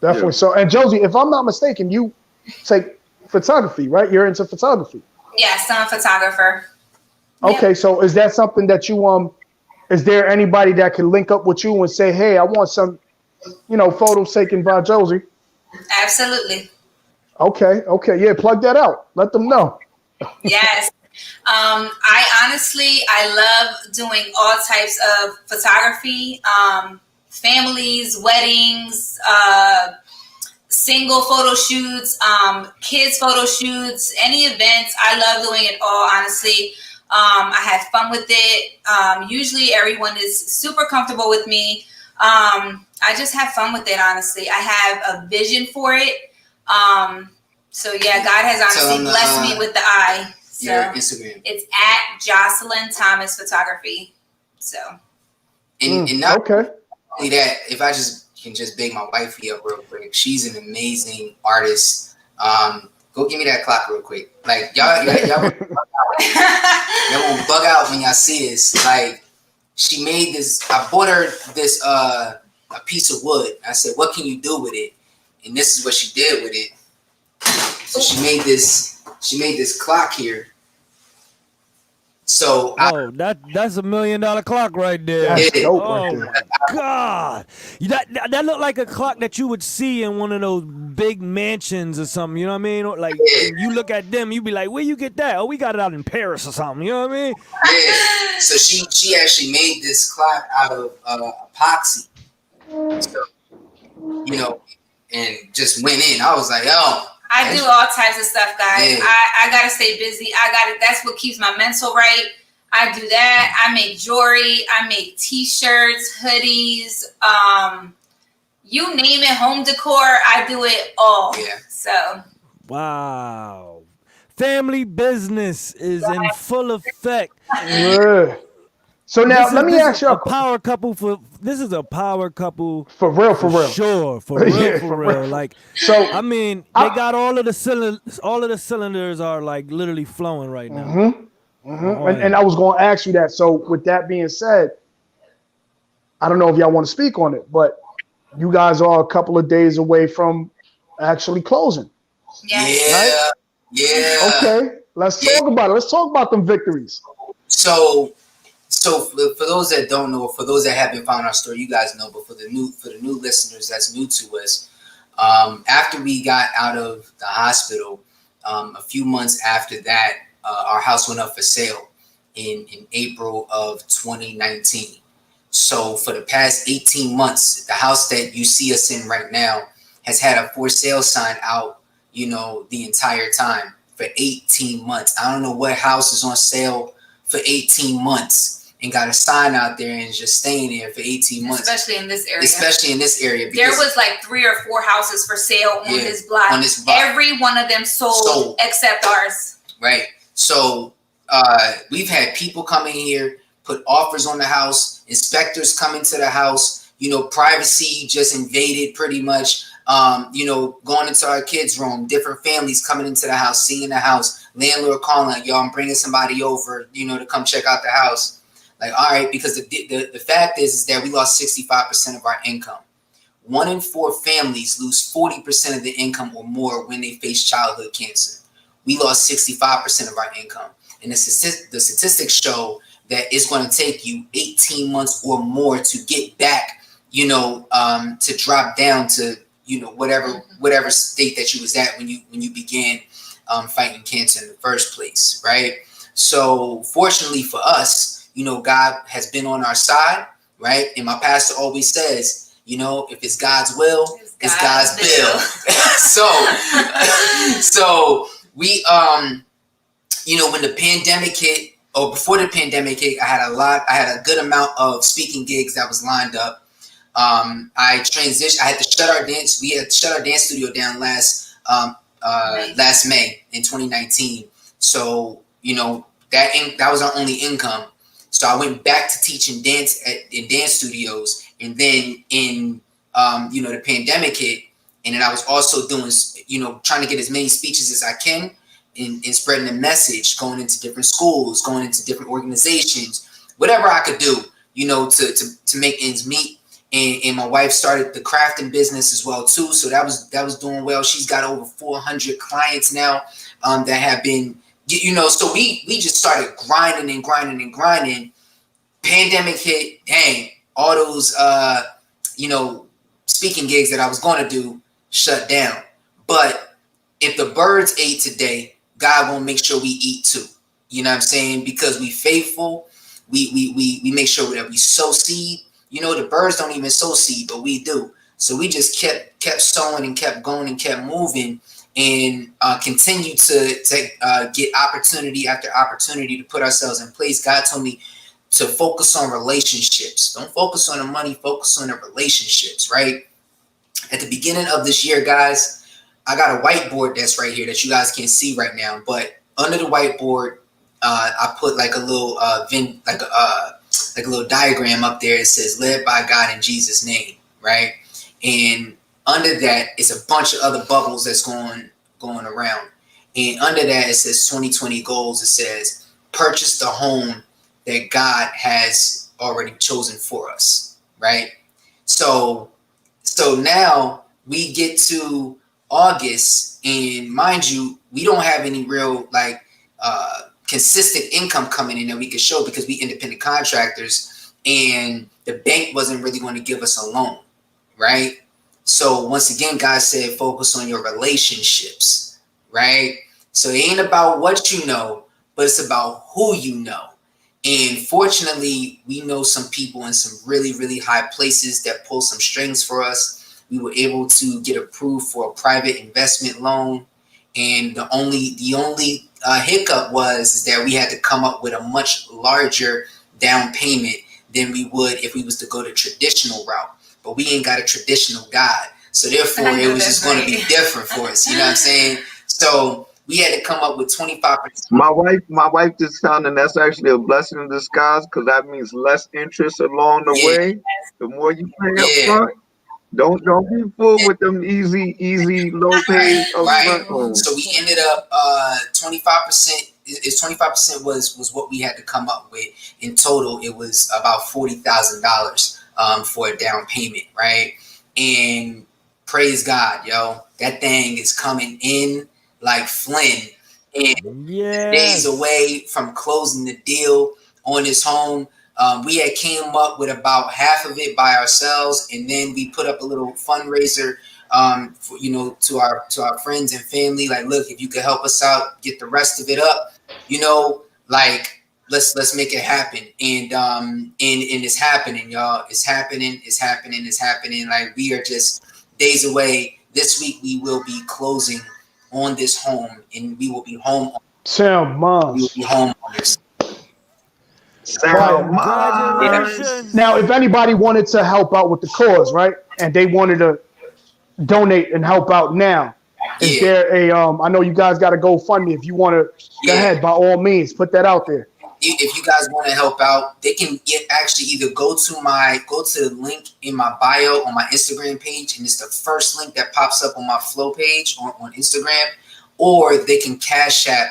Definitely. Yeah. So, and Josie, if I'm not mistaken, you take photography, right? You're into photography. Yes, I'm a photographer. Okay, so is that something that you is there anybody that can link up with you and say, hey, I want some, photos taken by Josie? Absolutely. Okay. Yeah, plug that out. Let them know. Yes. I love doing all types of photography, families, weddings, single photo shoots, kids photo shoots, any events. I love doing it all, honestly. I have fun with it. Usually everyone is super comfortable with me. I just have fun with it, honestly. I have a vision for it. So yeah, God has honestly blessed me with the eye. So your Instagram. It's at Josilyne Thomas Photography. So and not okay. only that, if I can just big my wifey up real quick. She's an amazing artist. Go give me that clock real quick. Like y'all y'all won't bug out when y'all see this. Like she made this. I bought her this a piece of wood. I said, "What can you do with it?" And this is what she did with it. So she made this. She made this clock here. So that's $1 million clock right there. That's dope Oh right there. my God, that looked like a clock that you would see in one of those big mansions or something. You know what I mean? Or like you look at them, you be like, "Where you get that?" Oh, we got it out in Paris or something. You know what I mean? Yeah. So she actually made this clock out of epoxy. So and just went in. I was like, "Oh." I do all types of stuff, guys. Yeah. I gotta stay busy. That's what keeps my mental right. I do that. I make jewelry. I make T-shirts, hoodies, you name it, home decor. I do it all. Yeah. So. Wow. Family business is in full effect. Yeah. So now let me ask you a power couple this is a power couple for real. Sure, for real, Yeah, for for real. real. Like, So I mean, they got all of the cylinders are like literally flowing right now. And I was going to ask you that. So with that being said, I don't know if y'all want to speak on it, but you guys are a couple of days away from actually closing. Yes. Yeah. Yeah. Okay. Let's talk about it. Let's talk about them victories. So for those that don't know, or for those that haven't found our story, you guys know. But for the new listeners that's new to us, after we got out of the hospital, a few months after that, our house went up for sale in April of 2019. So for the past 18 months, the house that you see us in right now has had a for sale sign out, the entire time for 18 months. I don't know what house is on sale for 18 months and got a sign out there and just staying there for 18 months. Especially in this area. There was like 3 or 4 houses for sale on this block. Every one of them sold except ours. Right. So we've had people come in here, put offers on the house, inspectors come into the house, privacy just invaded pretty much. Going into our kids' room, different families coming into the house, seeing the house, landlord calling like, "Yo, I'm bringing somebody over, to come check out the house." Like, all right, because the fact is that we lost 65% of our income. 1 in 4 families lose 40% of the income or more when they face childhood cancer. We lost 65% of our income. And the statistics show that it's going to take you 18 months or more to get back, to drop down to, whatever state that you was at when you began fighting cancer in the first place, right? So fortunately for us, God has been on our side, right? And my pastor always says, if it's God's will, it's God's bill. So we, when the pandemic hit, or before the pandemic hit, I had a good amount of speaking gigs that was lined up. I transitioned. I had to shut our dance. We had to shut our dance studio down last May in 2019. So that was our only income. So I went back to teaching dance in dance studios, and then in the pandemic hit, and then I was also doing trying to get as many speeches as I can in spreading the message, going into different schools, going into different organizations, whatever I could do, to make ends meet. And my wife started the crafting business as well too, so that was doing well. She's got over 400 clients now that have been, so we just started grinding. pandemic hit, dang, all those, speaking gigs that I was going to do shut down. But if the birds ate today, God will make sure we eat too. You know what I'm saying? Because we faithful, we make sure that we sow seed. The birds don't even sow seed, but we do. So we just kept sowing and kept going and kept moving, and continue to get opportunity after opportunity to put ourselves in place. God told me to focus on relationships. Don't focus on the money, focus on the relationships, right? At the beginning of this year, guys, I got a whiteboard that's right here that you guys can't see right now, but under the whiteboard, I put like a little like a little diagram up there. It says "Led by God in Jesus' name," right? And under that, it's a bunch of other bubbles that's going around. And under that, it says 2020 goals. It says purchase the home that God has already chosen for us, right? So now we get to August, and mind you, we don't have any real consistent income coming in that we could show because we independent contractors, and the bank wasn't really going to give us a loan, right? So once again, God said, focus on your relationships, right? So it ain't about what you know, but it's about who you know. And fortunately, we know some people in some really, really high places that pull some strings for us. We were able to get approved for a private investment loan. And the only hiccup was that we had to come up with a much larger down payment than we would if we was to go the traditional route. But we ain't got a traditional God. So therefore, it was just going to be different for us. You know what I'm saying? So we had to come up with 25%. My wife just found, and that's actually a blessing in disguise, because that means less interest along the way. The more you pay up front, don't be fooled with them easy low pays up front. So we ended up 25%. Is 25% was what we had to come up with. In total, it was about $40,000 for a down payment, right? And praise God, yo, that thing is coming in like Flynn. And days away from closing the deal on this home. We had came up with about half of it by ourselves, and then we put up a little fundraiser, to our friends and family. Like, look, if you could help us out, get the rest of it up, let's make it happen. And it's happening, y'all. It's happening. Like, we are just days away. This week we will be closing on this home, and we will be home. SoundMinds. We will be homeowners. Congratulations. Now, if anybody wanted to help out with the cause, right, and they wanted to donate and help out now, is there a I know you guys got to GoFundMe. If you want to, go ahead, by all means, put that out there. If you guys want to help out, they can actually either go to the link in my bio on my Instagram page, and it's the first link that pops up on my flow page on Instagram, or they can Cash App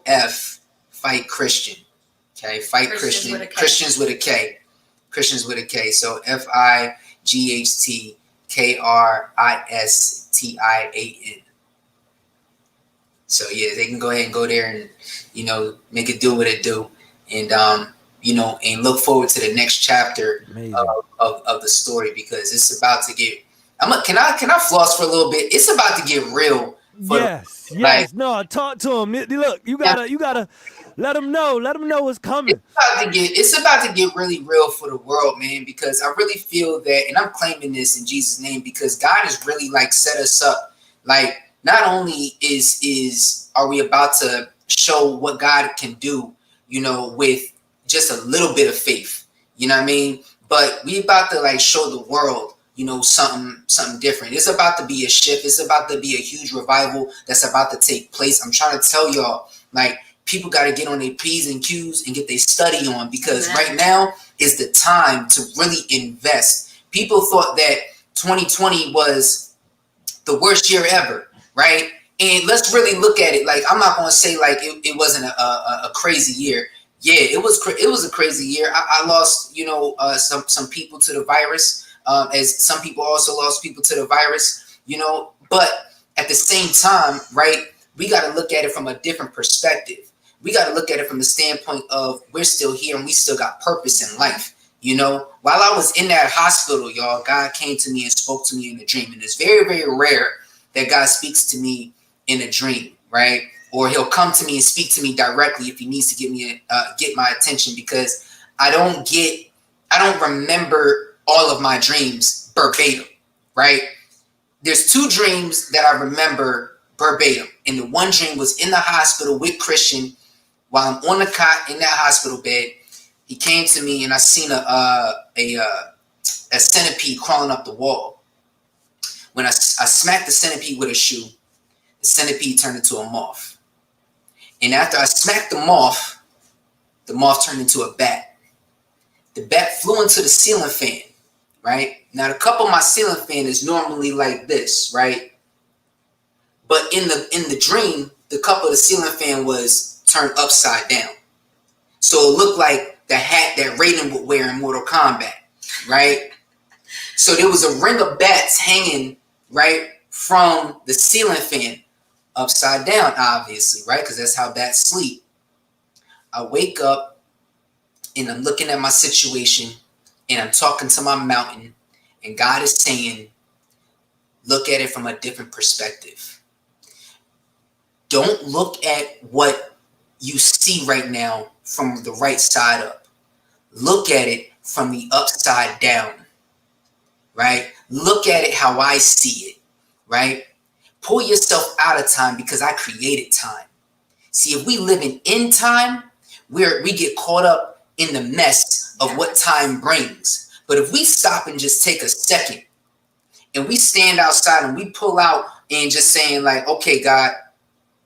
$F Fight Kristian. Okay, Fight Kristian. Christians with a K. Christians with a K. So FIGHTKRISTIAN. So yeah, they can go ahead and go there and make it do what it do, and and look forward to the next chapter of the story, because it's about to get. Can I floss for a little bit? It's about to get real. Yes. No, talk to him. Look, you gotta let them know. Let them know what's coming. It's about to get really real for the world, man. Because I really feel that, and I'm claiming this in Jesus' name, because God has really set us up. Like, not only are we about to show what God can do, with just a little bit of faith, you know what I mean? But we about to show the world, something different. It's about to be a shift. It's about to be a huge revival that's about to take place. I'm trying to tell y'all, people got to get on their P's and Q's and get their study on, because right now is the time to really invest. People thought that 2020 was the worst year ever, right? And let's really look at it. I'm not going to say it wasn't a crazy year. Yeah, it was a crazy year. I lost, some people to the virus. As some people also lost people to the virus, but at the same time, right, we got to look at it from a different perspective. we got to look at it from the standpoint of we're still here and we still got purpose in life. You know, while I was in that hospital, y'all, God came to me and spoke to me in a dream. And it's very, very rare that God speaks to me in a dream, right? Or he'll come to me and speak to me directly if he needs to get my attention, because I don't remember all of my dreams verbatim, right? There's 2 dreams that I remember verbatim. And the one dream was in the hospital with Kristian while I'm on the cot in that hospital bed. He came to me and I seen a centipede crawling up the wall. When I smacked the centipede with a shoe, the centipede turned into a moth. And after I smacked the moth turned into a bat. The bat flew into the ceiling fan, right? Now the cup of my ceiling fan is normally like this, right? But in the dream, the cup of the ceiling fan was turned upside down. So it looked like the hat that Raiden would wear in Mortal Kombat, right? So there was a ring of bats hanging, right, from the ceiling fan upside down, obviously, right? Because that's how bats sleep. I wake up and I'm looking at my situation and I'm talking to my mountain, and God is saying, look at it from a different perspective. Don't look at what you see right now from the right side up. Look at it from the upside down, right? Look at it how I see it, right? Pull yourself out of time, because I created time. See, if we live in time, we get caught up in the mess of what time brings. But if we stop and just take a second and we stand outside and we pull out and just saying like, okay, God,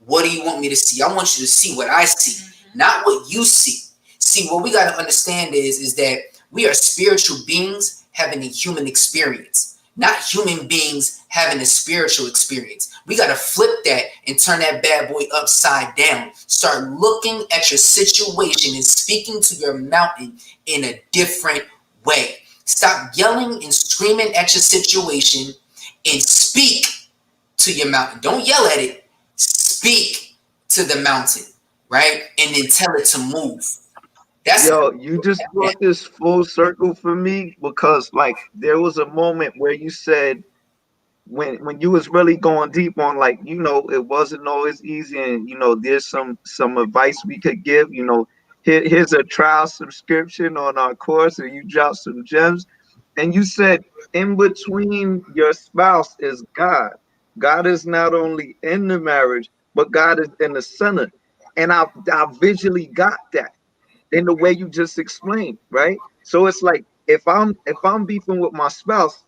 what do you want me to see? I want you to see what I see, not what you see. See, what we got to understand is that we are spiritual beings having a human experience, not human beings having a spiritual experience. We got to flip that and turn that bad boy upside down. Start looking at your situation and speaking to your mountain in a different way. Stop yelling and screaming at your situation and speak to your mountain. Don't yell at it. Speak to the mountain, right? And then tell it to move. Yo, you just brought this full circle for me, because like there was a moment where you said when you was really going deep on, like, you know, it wasn't always easy, and you know there's some advice we could give. You know, here's a trial subscription on our course, and you dropped some gems. And you said in between your spouse is God. God is not only in the marriage, but God is in the center. And I visually got that in the way you just explained, right? So it's like if I'm beefing with my spouse,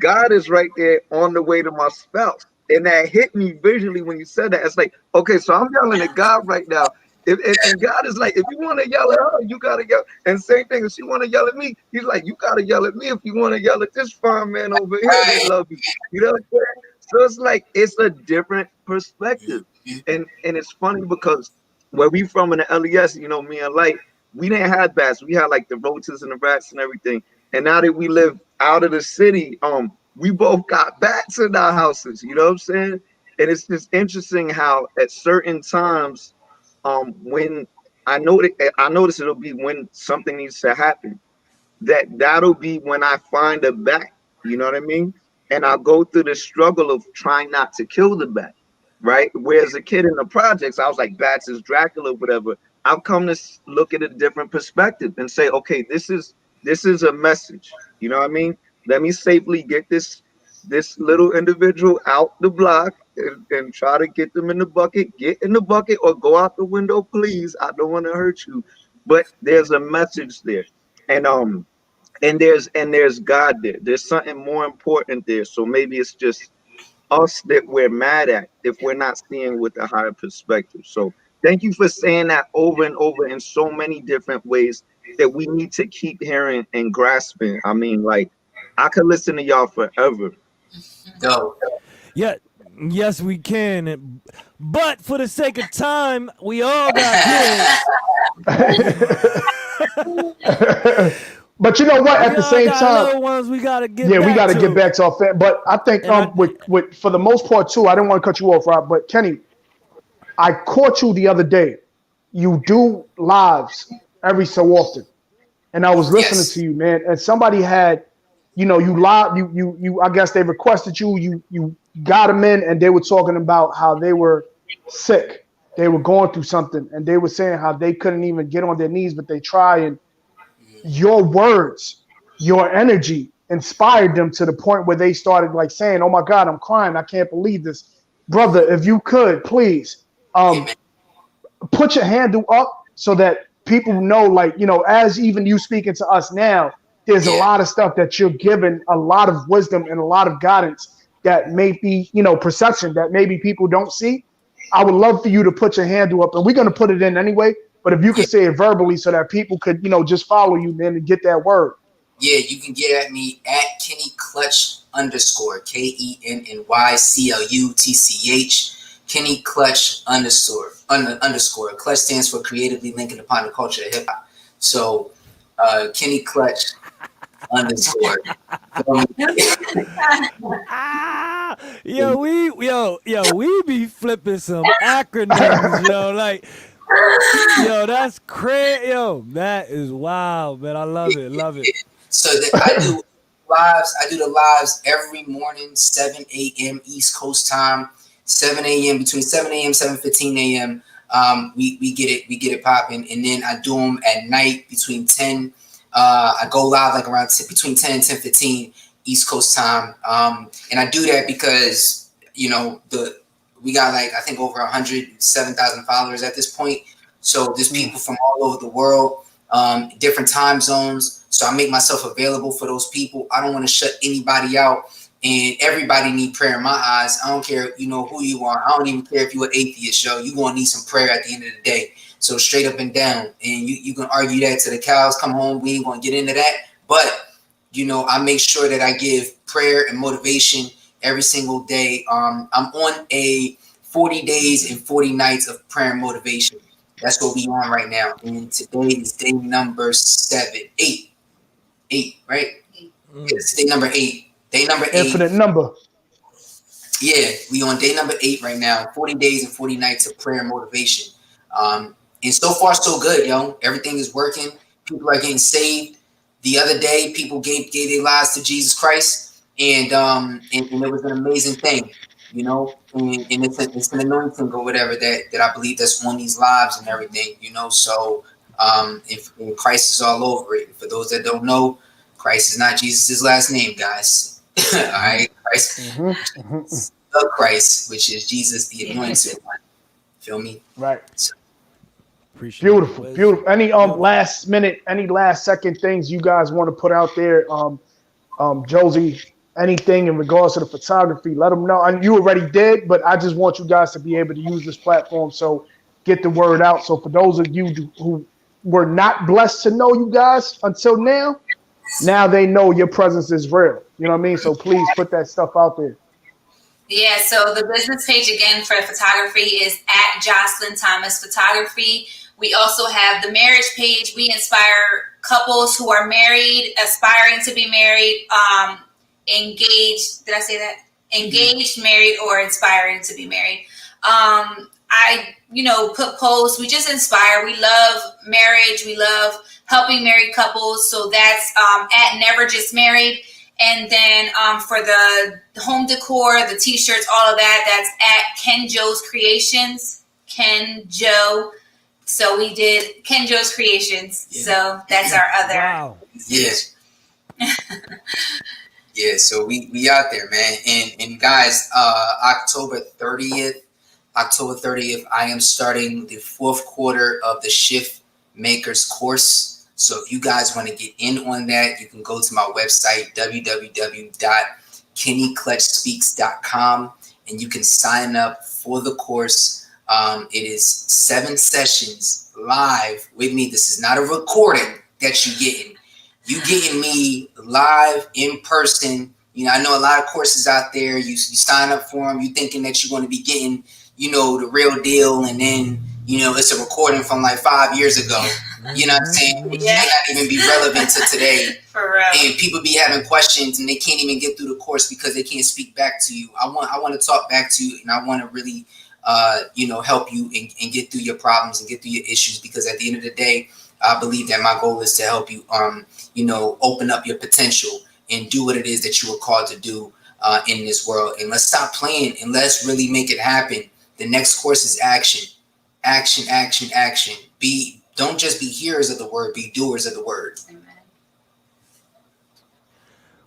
God is right there on the way to my spouse. And that hit me visually when you said that. It's like, okay, so I'm yelling at God right now. And God is like, if you want to yell at her, you got to yell. And same thing, if she want to yell at me, he's like, you got to yell at me if you want to yell at this fine man over here that love you. You know what I'm saying? So it's like, it's a different perspective. And it's funny because where we from in the LES, you know, me and Light, we didn't have bats. We had like the roaches and the rats and everything. And now that we live out of the city, we both got bats in our houses. You know what I'm saying? And it's just interesting how at certain times, when I notice it'll be when something needs to happen, that'll be when I find a bat. You know what I mean? And I'll go through the struggle of trying not to kill the bat, right? Whereas a kid in the projects, I was like, bats is Dracula, whatever. I've come to look at a different perspective and say, okay, this is a message. You know what I mean? Let me safely get this little individual out the block and try to get them in the bucket. Get in the bucket or go out the window, please. I don't want to hurt you. But there's a message there. And there's God there. There's something more important there. So maybe it's just us that we're mad at if we're not seeing with a higher perspective. So thank you for saying that over and over in so many different ways that we need to keep hearing and grasping. I mean, like, I could listen to y'all forever. Go. Yeah, yes, we can. But for the sake of time, we all got kids. But you know what? At the same time, little ones we gotta get. Yeah, we got to get back to our family. But I think with for the most part too, I didn't want to cut you off, Rob. But Kenny, I caught you the other day you do lives every so often. And I was listening Yes. to you, man, and somebody had, you know, you live, you. I guess they requested you got them in, and they were talking about how they were sick, they were going through something, and they were saying how they couldn't even get on their knees, but they try. And your words, your energy inspired them to the point where they started like saying, "Oh my God, I'm crying! I can't believe this, brother. If you could, please, Amen. put your handle up so that people know, like, you know, as even you speaking to us now, there's a Yeah. lot of stuff that you're giving, a lot of wisdom and a lot of guidance that may be, you know, perception that maybe people don't see. I would love for you to put your handle up, and we're going to put it in anyway, but if you could say it verbally so that people could, you know, just follow you, man, and get that word. Yeah, you can get at me at Kenny Clutch _ KennyClutch. Kenny Clutch _ Clutch stands for creatively linking upon the culture of hip hop. So Kenny Clutch _ we be flipping some acronyms, yo. Like, yo, that's crazy. Yo, that is wild, man. I love it. So that I do the lives every morning, 7 a.m. East Coast time, 7 a.m. between 7 a.m. 7:15 a.m. We get it popping, and then I do them at night between 10. I go live like around between 10 and 10:15 East Coast time, and I do that because, you know, we got like, I think, over 107,000 followers at this point. So there's people from all over the world, different time zones. So I make myself available for those people. I don't want to shut anybody out, and everybody need prayer in my eyes. I don't care, you know, who you are. I don't even care if you're an atheist, yo. You're going to need some prayer at the end of the day. So straight up and down. And you can argue that till the cows come home. We ain't going to get into that. But, you know, I make sure that I give prayer and motivation every single day. I'm on a 40 days and 40 nights of prayer and motivation. That's what we on right now. And today is day number 8, right? It's day number 8. Day number 8. Infinite number. Yeah, we on day number 8 right now. 40 days and 40 nights of prayer and motivation. And so far, so good, yo. Everything is working. People are getting saved. The other day, people gave their lives to Jesus Christ, and it was an amazing thing, you know. And it's an anointing or whatever that I believe that's on these lives and everything, you know. So if Christ is all over it. For those that don't know, Christ is not Jesus' last name, guys. All right, Christ, the Christ, which is Jesus, the anointed one. Feel me? Right. So, Beautiful. Any last minute, any last second things you guys want to put out there? Josie, anything in regards to the photography, let them know. And you already did, but I just want you guys to be able to use this platform, so get the word out. So for those of you who were not blessed to know you guys until now they know your presence is real. You know what I mean? So please put that stuff out there. Yeah, so the business page again for photography is at Josilyne Thomas Photography. We also have the marriage page. We inspire couples who are married, aspiring to be married, engaged. Did I say that? Engaged, married, or aspiring to be married. I, put posts. We just inspire. We love marriage. We love helping married couples. So that's at Never Just Married. And then for the home decor, the t-shirts, all of that, that's at Ken Joe's Creations. Ken Joe. So we did Ken Joe's Creations. Yeah. So that's our other. Wow. Yes. Yeah. So we out there, man. And guys, October 30th, I am starting the 4th quarter of the Shift Makers course. So if you guys want to get in on that, you can go to my website, www.kennyclutchspeaks.com, and you can sign up for the course. It is 7 sessions live with me. This is not a recording that you're getting. You getting me live in person. I know a lot of courses out there. You sign up for them. You thinking that you're going to be getting, the real deal, and then it's a recording from like 5 years ago. You know what I'm saying? It may not even be relevant to today. For real. And people be having questions and they can't even get through the course because they can't speak back to you. I want to talk back to you, and I want to really help you and get through your problems and get through your issues. Because at the end of the day, I believe that my goal is to help you, open up your potential and do what it is that you were called to do in this world. And let's stop playing and let's really make it happen. The next course is action, action, action, action. Don't just be hearers of the word, be doers of the word. Amen.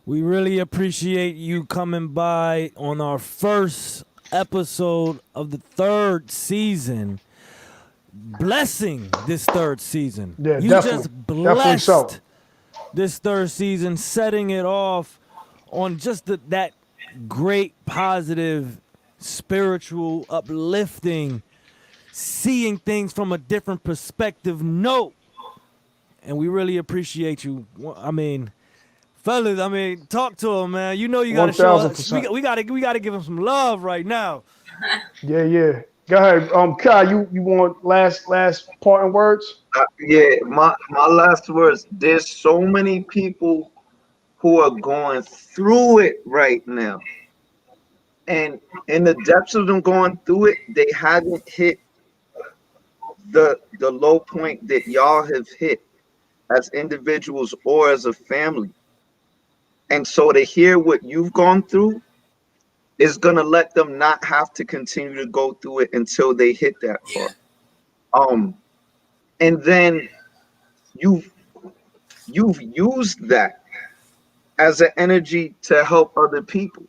We really appreciate you coming by on our first episode of the 3rd season. Blessing this 3rd season. Yeah, you definitely. just blessed Definitely so. this 3rd season, setting it off on just that great, positive, spiritual, uplifting, seeing things from a different perspective note. And we really appreciate you. I mean, fellas, talk to him, man. You know you got to show us. 1000%. We got to give him some love right now. Yeah. Go ahead. Kai, you want last parting words? My last words. There's so many people who are going through it right now, and in the depths of them going through it, they haven't hit the low point that y'all have hit as individuals or as a family. And so to hear what you've gone through is gonna let them not have to continue to go through it until they hit that part. And then you've used that as an energy to help other people.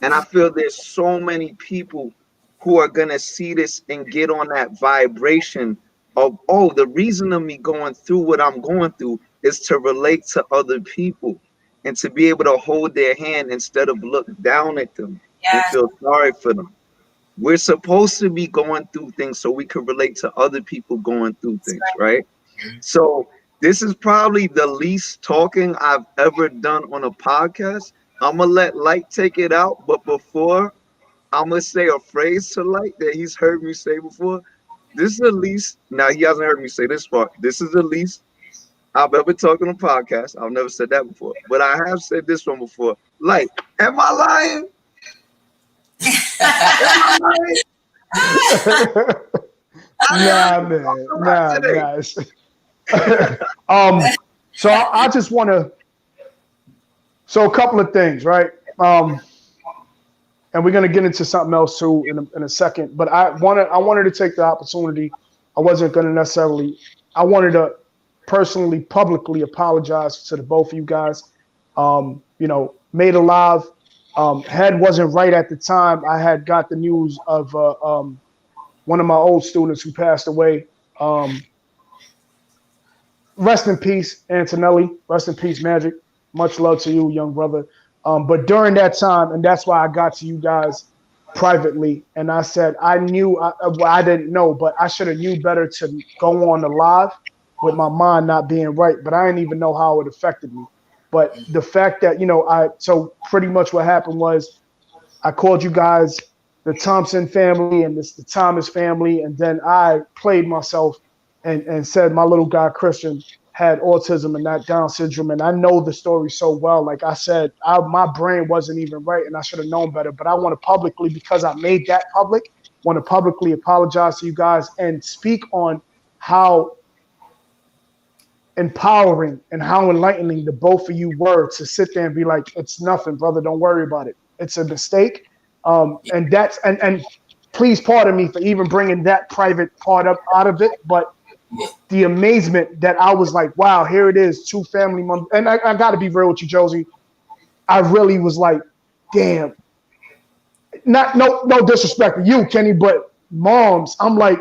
And I feel there's so many people who are gonna see this and get on that vibration of, oh, the reason of me going through what I'm going through is to relate to other people and to be able to hold their hand instead of look down at them and feel sorry for them. We're supposed to be going through things so we can relate to other people going through things, right? So this is probably the least talking I've ever done on a podcast. I'm gonna let Light take it out, but before, I'm gonna say a phrase to Light that he's heard me say before. This is the least, now he hasn't heard me say this part. This is the least I've ever talked on a podcast. I've never said that before, but I have said this one before. Light, am I lying? Nah, man. So I just want to. So a couple of things, right? And we're gonna get into something else too in a second. But I wanted to take the opportunity. I wasn't gonna necessarily. I wanted to personally, publicly apologize to the both of you guys. Made a live. Head wasn't right at the time. I had got the news of one of my old students who passed away. Rest in peace, Antonelli. Rest in peace, Magic. Much love to you, young brother. But during that time, and that's why I got to you guys privately, and I said I knew, I didn't know, but I should have knew better to go on the live with my mind not being right. But I didn't even know how it affected me. But the fact that, so pretty much what happened was I called you guys the Thompson family and the Thomas family. And then I played myself and said my little guy, Kristian, had autism and not Down syndrome. And I know the story so well. Like I said, my brain wasn't even right and I should have known better. But I want to publicly, because I made that public, want to publicly apologize to you guys and speak on how empowering and how enlightening the both of you were to sit there and be like, it's nothing, brother, don't worry about it, it's a mistake. And that's and please pardon me for even bringing that private part up out of it, but the amazement that I was like, wow, here it is, two family members. And I got to be real with you, Josie, I really was like, damn, no disrespect to you, Kenny, but moms, I'm like,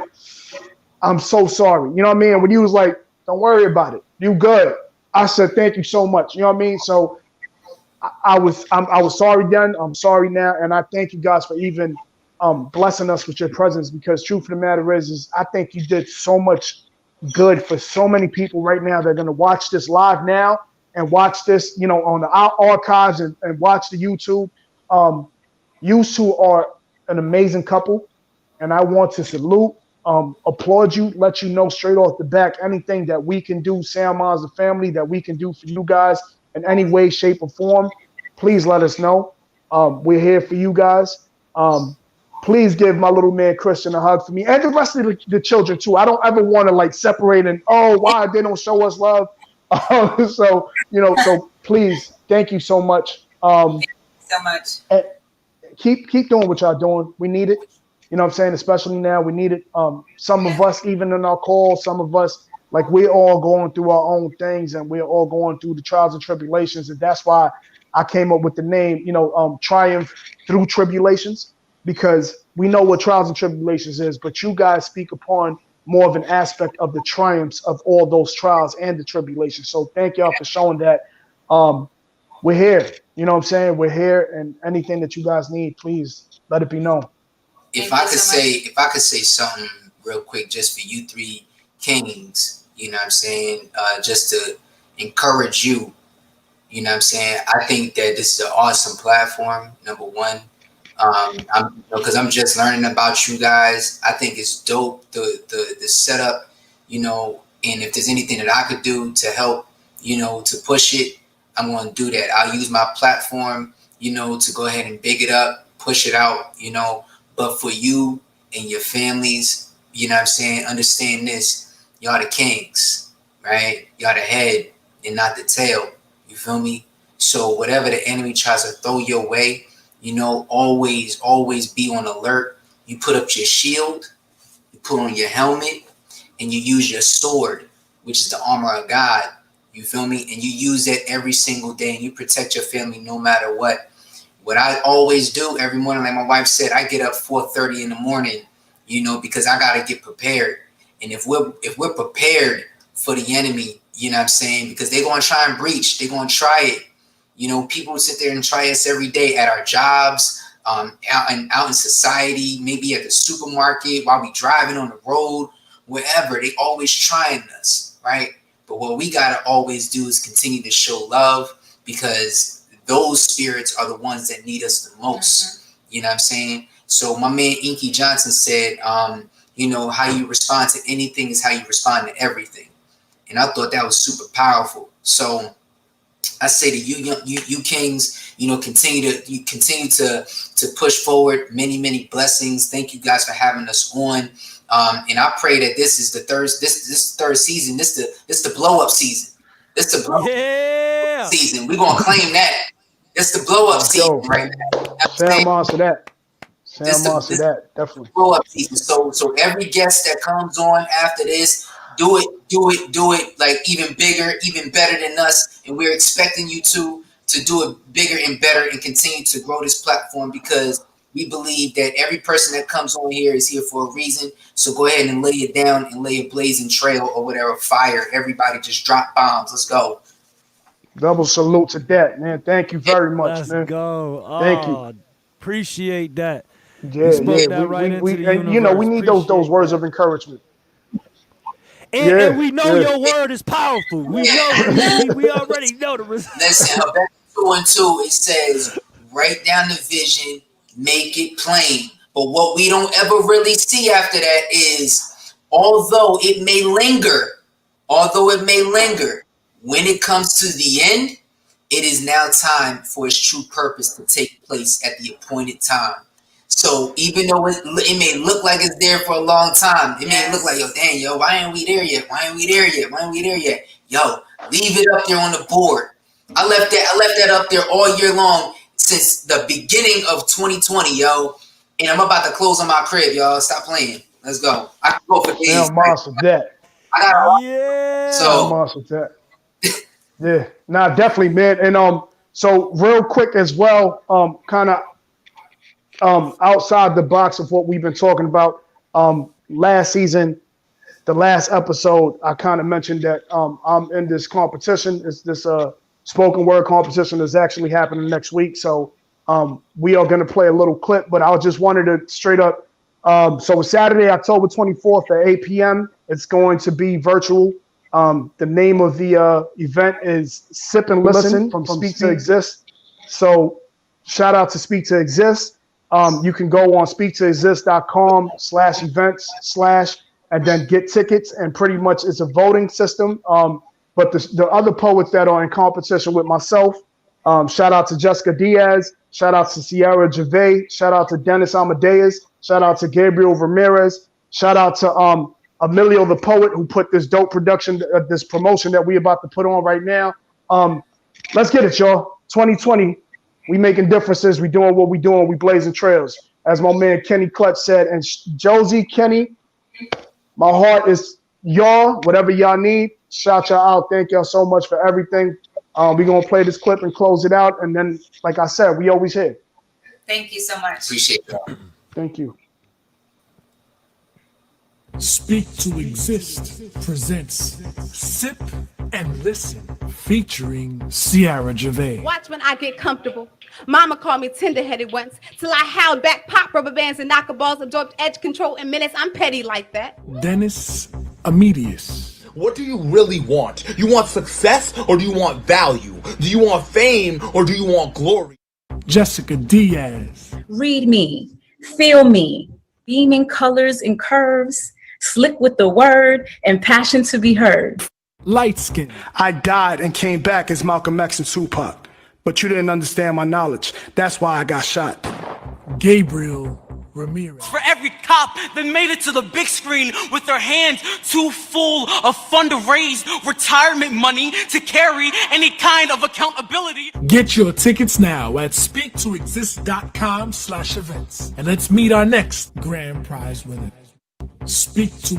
I'm so sorry, you know what I mean? When you was like, don't worry about it, you good, I said thank you so much, you know what I mean? So I was sorry then, I'm sorry now, and I thank you guys for even blessing us with your presence, because truth of the matter is I think you did so much good for so many people right now. They're going to watch this live now and watch this, on the archives and watch the YouTube. You two are an amazing couple, and I want to salute, applaud you, let you know straight off the back, anything that we can do, SoundMinds, the family, that we can do for you guys in any way, shape, or form, please let us know. We're here for you guys. please give my little man Kristian a hug for me and the rest of the children too. I don't ever want to like separate and why they don't show us love. So please, thank you so much. So much. Keep doing what y'all doing. We need it. You know what I'm saying? Especially now, we need it. Some of us, even in our calls, some of us, like we're all going through our own things and we're all going through the trials and tribulations. And that's why I came up with the name, Triumph Through Tribulations, because we know what trials and tribulations is, but you guys speak upon more of an aspect of the triumphs of all those trials and the tribulations. So thank y'all for showing that. We're here. You know what I'm saying? We're here, and anything that you guys need, please let it be known. If I could say something real quick, just for you three kings, you know what I'm saying, just to encourage you, you know what I'm saying. I think that this is an awesome platform. Number one, because I'm just learning about you guys. I think it's dope the setup, and if there's anything that I could do to help, to push it, I'm going to do that. I'll use my platform, to go ahead and big it up, push it out, But for you and your families, you know what I'm saying, understand this. Y'all the kings, right? Y'all the head and not the tail. You feel me? So whatever the enemy tries to throw your way, always be on alert. You put up your shield, you put on your helmet, and you use your sword, which is the armor of God. You feel me? And you use that every single day, and you protect your family no matter what. What I always do every morning, like my wife said, I get up 4:30 in the morning, because I got to get prepared. And if we're prepared for the enemy, you know what I'm saying, because they're going to try and breach, they're going to try it. People sit there and try us every day at our jobs, out in society, maybe at the supermarket, while we driving on the road, wherever. They always trying us, right? But what we got to always do is continue to show love, because those spirits are the ones that need us the most. Mm-hmm. You know what I'm saying? So my man Inky Johnson said, how you respond to anything is how you respond to everything. And I thought that was super powerful. So I say to you kings, continue to push forward. Many, many blessings. Thank you guys for having us on. And I pray that this is the third season. This the blow up season. This the blow up season. We're gonna claim that. It's the blow up season right now. SoundMinds for that. SoundMinds for that. Definitely. Blow up season. So every guest that comes on after this, do it like even bigger, even better than us. And we're expecting you to do it bigger and better and continue to grow this platform, because we believe that every person that comes on here is here for a reason. So go ahead and lay it down and lay a blazing trail or whatever fire. Everybody just drop bombs. Let's go. Double salute to that, man. Thank you very much, Let's man. Let's go. Thank you. Appreciate that. Yeah. We need those words of encouragement. And we know your word is powerful. We know. we already know the result. Listen, back 2-2, it says, write down the vision, make it plain. But what we don't ever really see after that is, although it may linger, when it comes to the end, it is now time for its true purpose to take place at the appointed time. So even though it may look like it's there for a long time, it may look like, why ain't we there yet? Yo, leave it up there on the board. I left that up there all year long since the beginning of 2020, yo. And I'm about to close on my crib, y'all. Stop playing. Let's go. I can go for days. SoundMinds for that. SoundMinds for that. Yeah, nah, definitely, man. And so real quick as well, kind of outside the box of what we've been talking about. Last season, the last episode, I kind of mentioned that I'm in this competition. It's this spoken word competition that's actually happening next week. So we are going to play a little clip, but I just wanted to straight up. So it's Saturday, October 24th at 8 p.m. It's going to be virtual. The name of the event is Sip and Listen from Speak to Exist. So shout out to Speak to Exist. You can go on speaktoexist.com/events/ and then get tickets, and pretty much it's a voting system. But the other poets that are in competition with myself, shout out to Jessica Diaz, shout out to Sierra Gervais, shout out to Dennis Amadeus, Shout out to Gabriel Ramirez. Shout out to Emilio the Poet, who put this dope production, this promotion that we about to put on right now. Let's get it, y'all. 2020, we making differences. We doing what we doing. We blazing trails. As my man Kenny Clutch said, and Josie Kenny, my heart is y'all. Whatever y'all need, shout y'all out. Thank y'all so much for everything. We're going to play this clip and close it out. And then, like I said, we always here. Thank you so much. Appreciate y'all. Thank you. Speak to Exist presents Sip and Listen, featuring Sierra Gervais. Watch when I get comfortable. Mama called me tender-headed once, till I howled back pop rubber bands and knocker balls, absorbed edge control in minutes. I'm petty like that. Dennis Amedius. What do you really want? You want success or do you want value? Do you want fame or do you want glory? Jessica Diaz. Read me, feel me, beaming colors and curves, slick with the word and passion to be heard. Light skin. I died and came back as Malcolm X and Tupac, but you didn't understand my knowledge. That's why I got shot. Gabriel Ramirez. For every cop that made it to the big screen with their hands too full of fund to raise retirement money to carry any kind of accountability. Get your tickets now at speaktoexist.com/events. And let's meet our next grand prize winner. Speak to